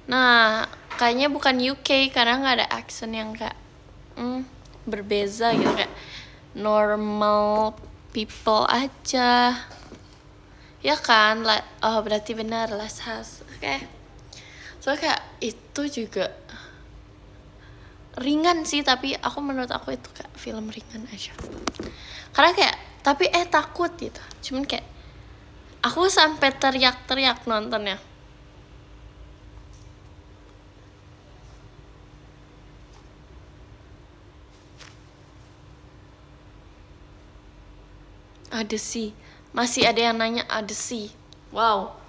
Nah, kayaknya bukan UK karena nggak ada accent yang kayak berbeza gitu, kayak normal people aja. Ya kan? Oh, berarti benar Last House. Oke. So kayak itu juga ringan sih, tapi menurut aku itu kayak film ringan aja. Karena kayak tapi takut gitu. Cuman kayak aku sampai teriak-teriak nontonnya. Ada sih. Masih ada yang nanya ada sih. Wow.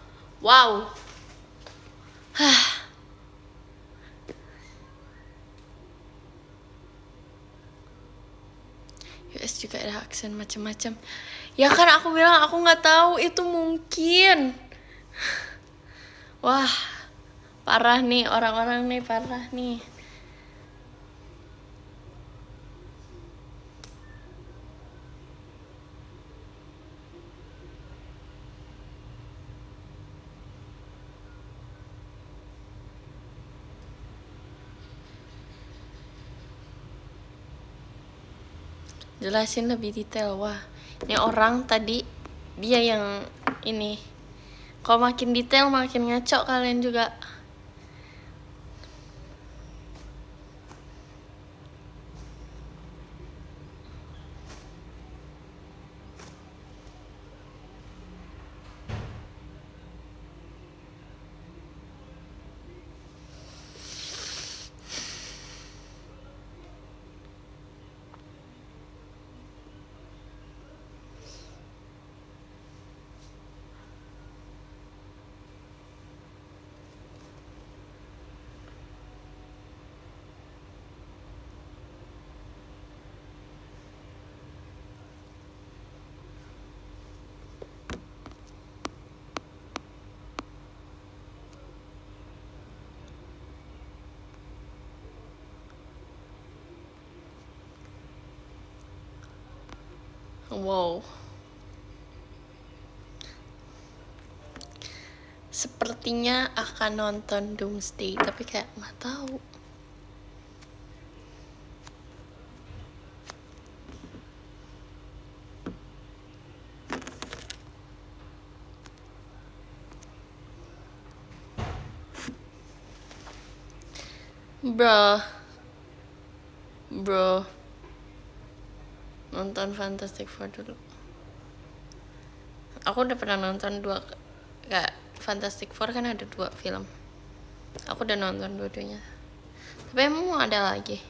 US juga ada aksen macam-macam. Ya kan aku bilang aku nggak tahu itu mungkin. Wah, parah nih orang-orang nih, parah nih. Jelasin lebih detail. Wah, ini orang tadi dia yang ini Kalau makin detail makin ngaco kalian juga. Wow. Sepertinya akan nonton Doomsday, tapi kayak nggak tahu. Bro, nonton Fantastic Four dulu. Aku udah pernah nonton kayak Fantastic Four kan ada 2 film. Aku udah nonton dua-duanya. Tapi emang mau ada lagi?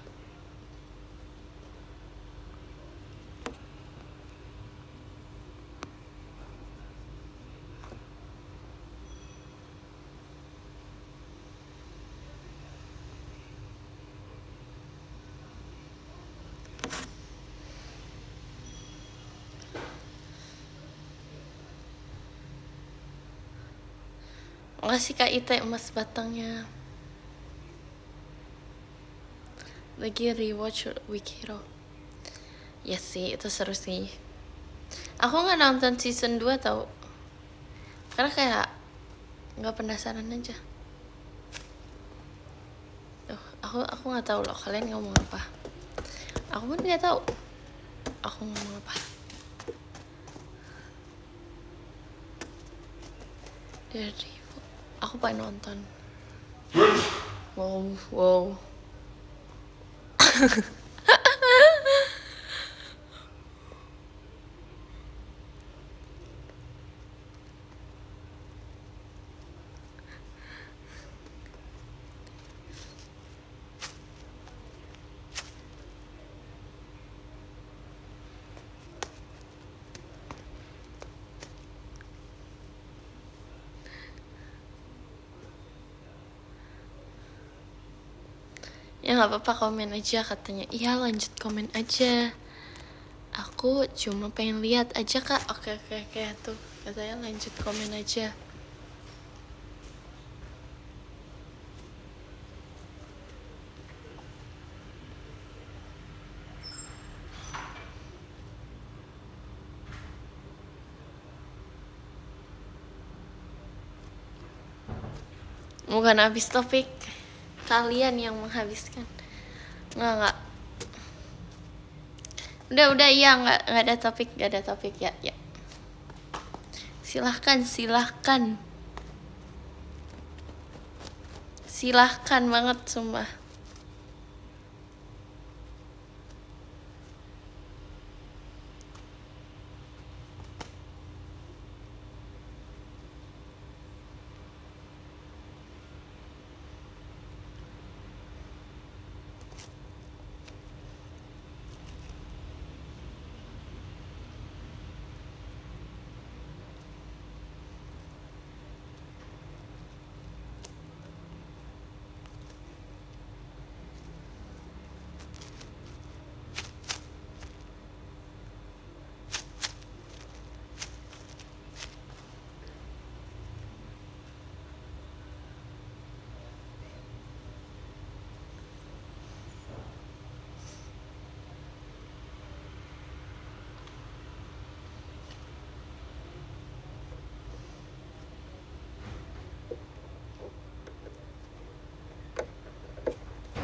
Makasih Kak Ite emas batangnya. Lagi rewatch Weak Hero. Ya sih, itu seru sih. Aku nggak nonton season 2 tau. Karena kayak nggak penasaran aja. Aku nggak tahu loh kalian ngomong apa. Aku pun nggak tahu. Aku ngomong apa. Dari aku pengen nonton. Wow. Ya nggak apa-apa, komen aja katanya. Iya lanjut komen aja. Aku cuma pengen lihat aja Kak. Oke tuh katanya lanjut komen aja. Bukan habis topik, kalian yang menghabiskan. Nggak. Udah iya nggak ada topik ya. Silahkan banget sumpah.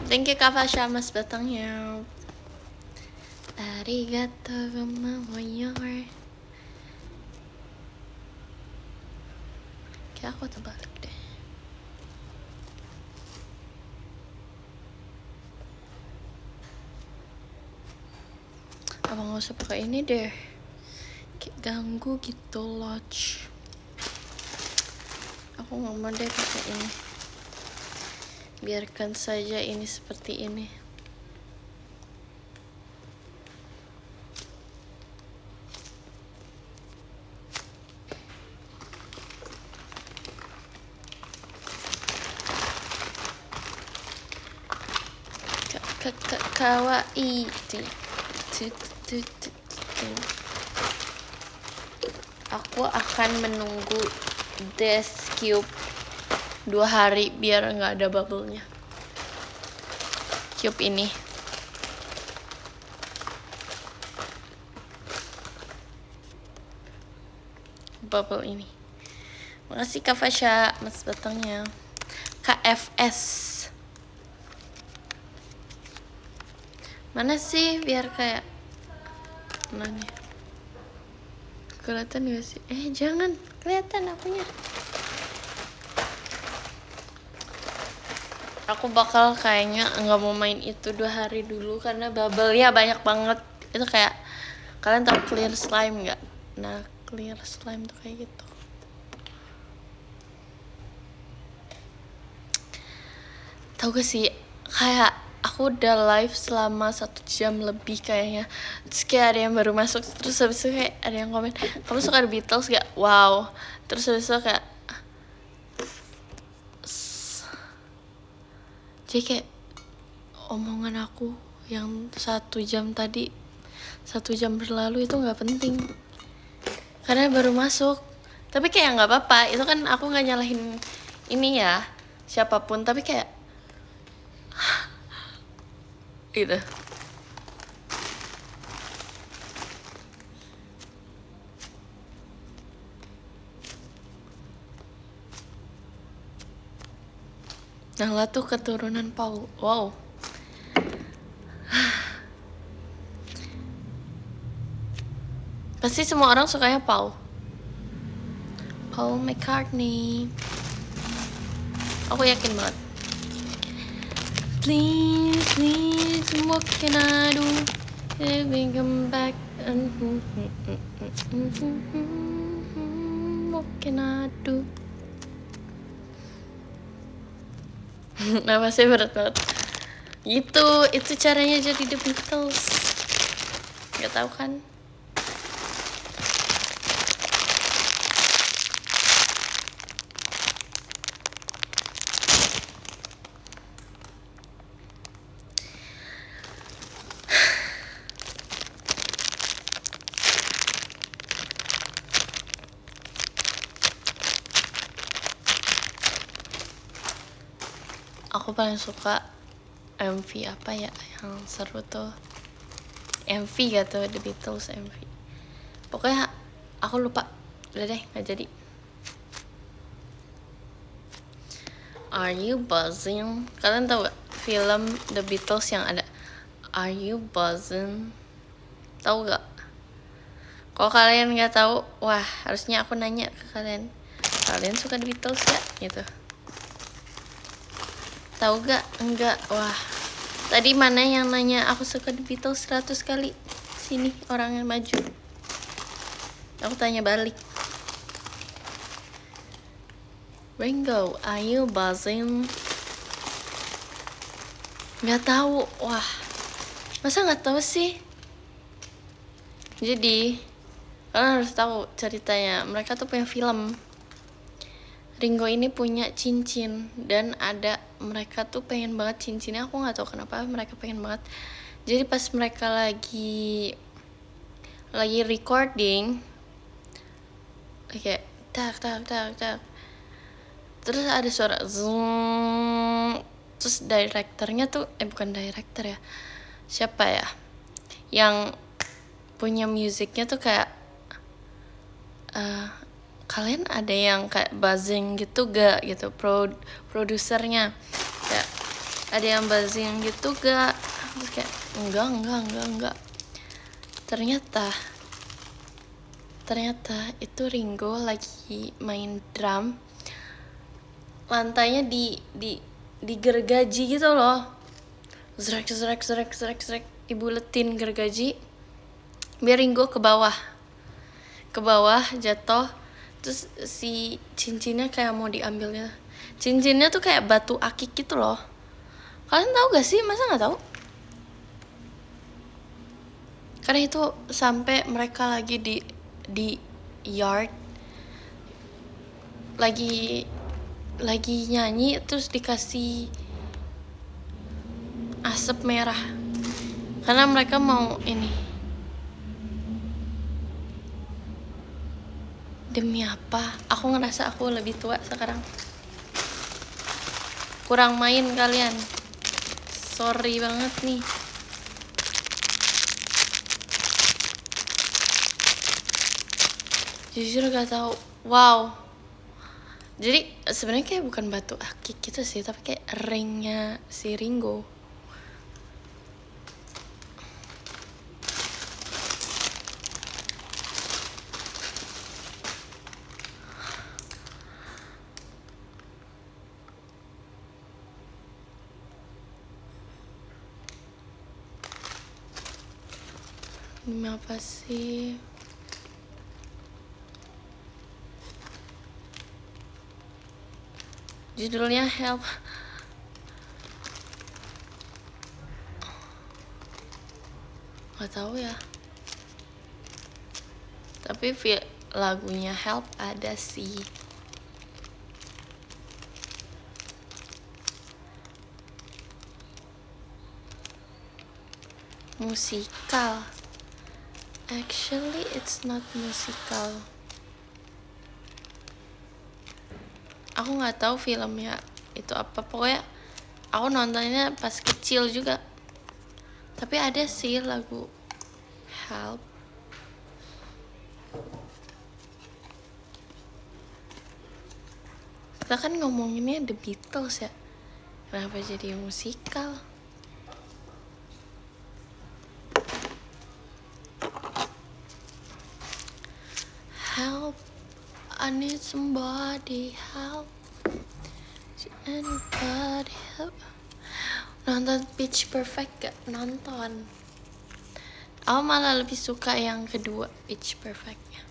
Thank you Kak Fasha mas batangnya. Arigato gomamoyor. Kayak aku terbalik deh. Apa nggak usah pakai ini deh, kayak ganggu gitu loh. Aku nggak mau deh pakai ini, biarkan saja ini seperti ini. Kawaii. Aku akan menunggu Desk Cube 2 hari biar nggak ada bubble-nya. Cube ini. Bubble ini. Makasih Kak Fasya, mas batangnya. KFS. Mana sih biar kayak mana nih? Kelihatan gak sih? Jangan kelihatan akunya. Aku bakal kayaknya nggak mau main itu 2 hari dulu karena bubble-nya banyak banget. Itu kayak kalian tahu clear slime nggak? Nah, clear slime tuh kayak gitu. Tahu gak sih, kayak aku udah live selama 1 jam lebih kayaknya. Terus kayak ada yang baru masuk, terus habis itu kayak ada yang komen, kamu suka The Beatles gak? Wow. Terus habis itu kayak jadi kayak omongan aku yang 1 jam tadi, 1 jam berlalu itu gak penting karena baru masuk. Tapi kayak gak apa-apa, itu kan aku gak nyalahin ini ya siapapun, tapi kayak gitu. Nala tuh keturunan Paul. Wow. Pasti semua orang sukanya Paul. Paul McCartney. Aku yakin banget. Please, what can I do? Let me come back. What can I do? Nama saya berat banget. Itu caranya jadi The Beatles. Gak tahu kan? Aku paling suka MV apa ya yang seru tuh, MV gitu, The Beatles MV. Pokoknya aku lupa, udah deh nggak jadi. Are You Buzzing? Kalian tahu gak film The Beatles yang ada Are You Buzzing? Tahu gak? Kalau kalian nggak tahu, wah harusnya aku nanya ke kalian. Kalian suka The Beatles gak? Gitu. Tahu gak? Enggak. Wah. Tadi mana yang nanya aku suka The Beatles 100 kali? Sini orang yang maju. Aku tanya balik. Ringo, are you buzzing? Nggak tahu. Wah. Masa nggak tahu sih? Jadi kalian harus tahu ceritanya. Mereka tuh punya film. Ringo ini punya cincin dan ada mereka tuh pengen banget cincinnya. Aku nggak tahu kenapa mereka pengen banget. Jadi pas mereka lagi recording, kayak tak, terus ada suara zoom, terus direkturnya tuh bukan direktur ya, siapa ya yang punya musiknya tuh kayak kalian ada yang kayak buzzing gitu gak gitu, produsernya kayak ada yang buzzing gitu gak? Terus kayak enggak. Ternyata itu Ringo lagi main drum, lantainya digergaji gitu loh. Zrek dibuletin gergaji biar Ringo ke bawah jatuh. Terus si cincinnya kayak mau diambilnya. Cincinnya tuh kayak batu akik gitu loh. Kalian tahu gak sih? Masa nggak tahu? Karena itu sampai mereka lagi di yard lagi nyanyi, terus dikasih asap merah karena mereka mau ini. Demi apa? Aku ngerasa aku lebih tua sekarang. Kurang main kalian. Sorry banget nih. Jujur gak tahu. Wow. Jadi sebenarnya kayak bukan batu akik gitu sih, tapi kayak ringnya si Ringo. Ini apa sih? Judulnya Help. Gak tahu ya. Tapi lagunya Help ada sih. Musikal. Actually, it's not musical. Aku nggak tahu filmnya itu apa. Pokoknya aku nontonnya pas kecil juga. Tapi ada sih lagu Help. Kita kan ngomonginnya The Beatles ya. Kenapa jadi musikal? Help, I need somebody help. Anybody help? Nonton Pitch Perfect gak? Nonton. Aku malah lebih suka yang kedua, Pitch Perfectnya.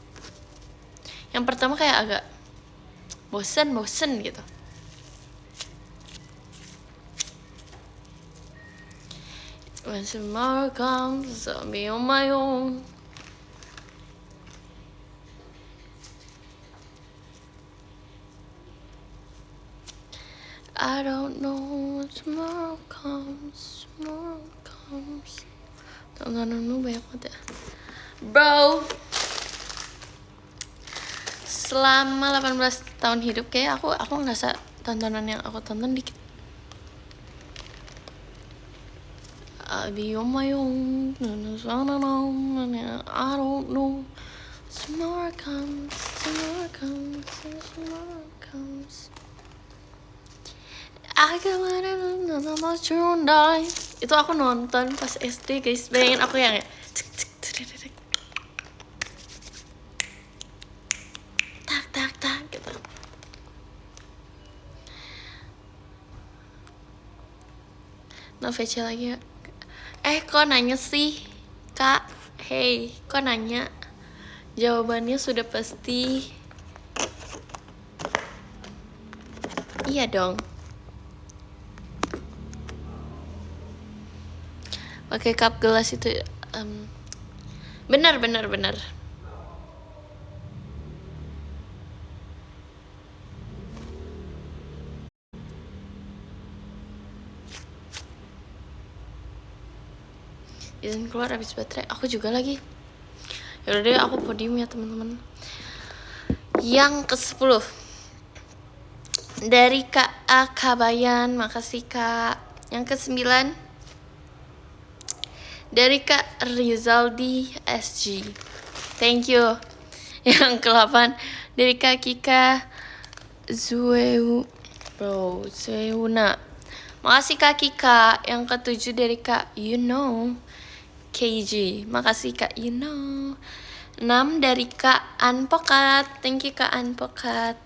Yang pertama kayak agak bosen gitu. When tomorrow comes, I'll be on my own. I don't know when tomorrow comes. Tontonanmu banyak banget ya, bro. Selama 18 tahun hidup kayak aku ngerasa tontonan yang aku tonton dikit. I'll be on my own. I don't know. Tomorrow comes. I got one die. Itu aku nonton pas SD guys. Bayangin aku yang tak gitu. Nah, VC lagi ya. Kok nanya sih, Kak? Hey, kok nanya? Jawabannya sudah pasti iya dong. Pakai cup gelas itu benar. Izin keluar habis baterai. Aku juga lagi. Yaudah deh, aku podium ya teman-teman. Yang ke-10 dari Kak A Kabayan, makasih Kak. Yang ke-9 dari Kak Rizaldi SG, thank you. Yang ke-8 dari Kak Kika Zueuna, makasih Kak Kika. Yang ke-7 dari Kak KG, makasih Kak 6 dari Kak Anpokat. Thank you Kak Anpokat.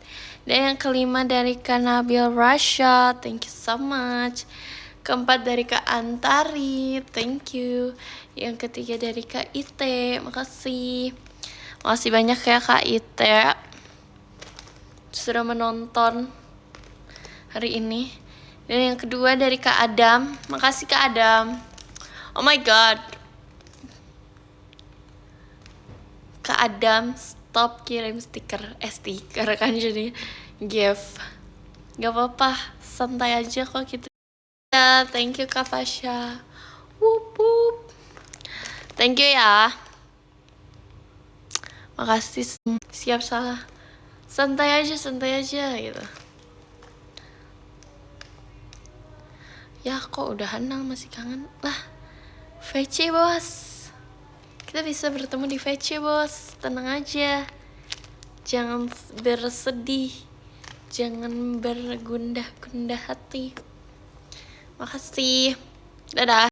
Dan yang kelima dari Kak Nabil Rasha. Thank you so much. Keempat dari Kak Antari. Thank you. Yang ketiga dari Kak Ite. Makasih. Makasih banyak ya Kak Ite sudah menonton hari ini. Dan yang kedua dari Kak Adam. Makasih Kak Adam. Oh my god. Kak Adam, stop kirim stiker. Stiker kan jadi gift. Gak apa-apa, santai aja kok gitu. Ya, thank you Kak Fasya. Wup wup. Thank you ya. Makasih. Siap salah. Santai aja gitu. Ya kok udahan Nang, masih kangen lah. VC bos. Kita bisa bertemu di VC bos. Tenang aja. Jangan bersedih. Jangan bergundah-gundah hati. Makasih. Dadah.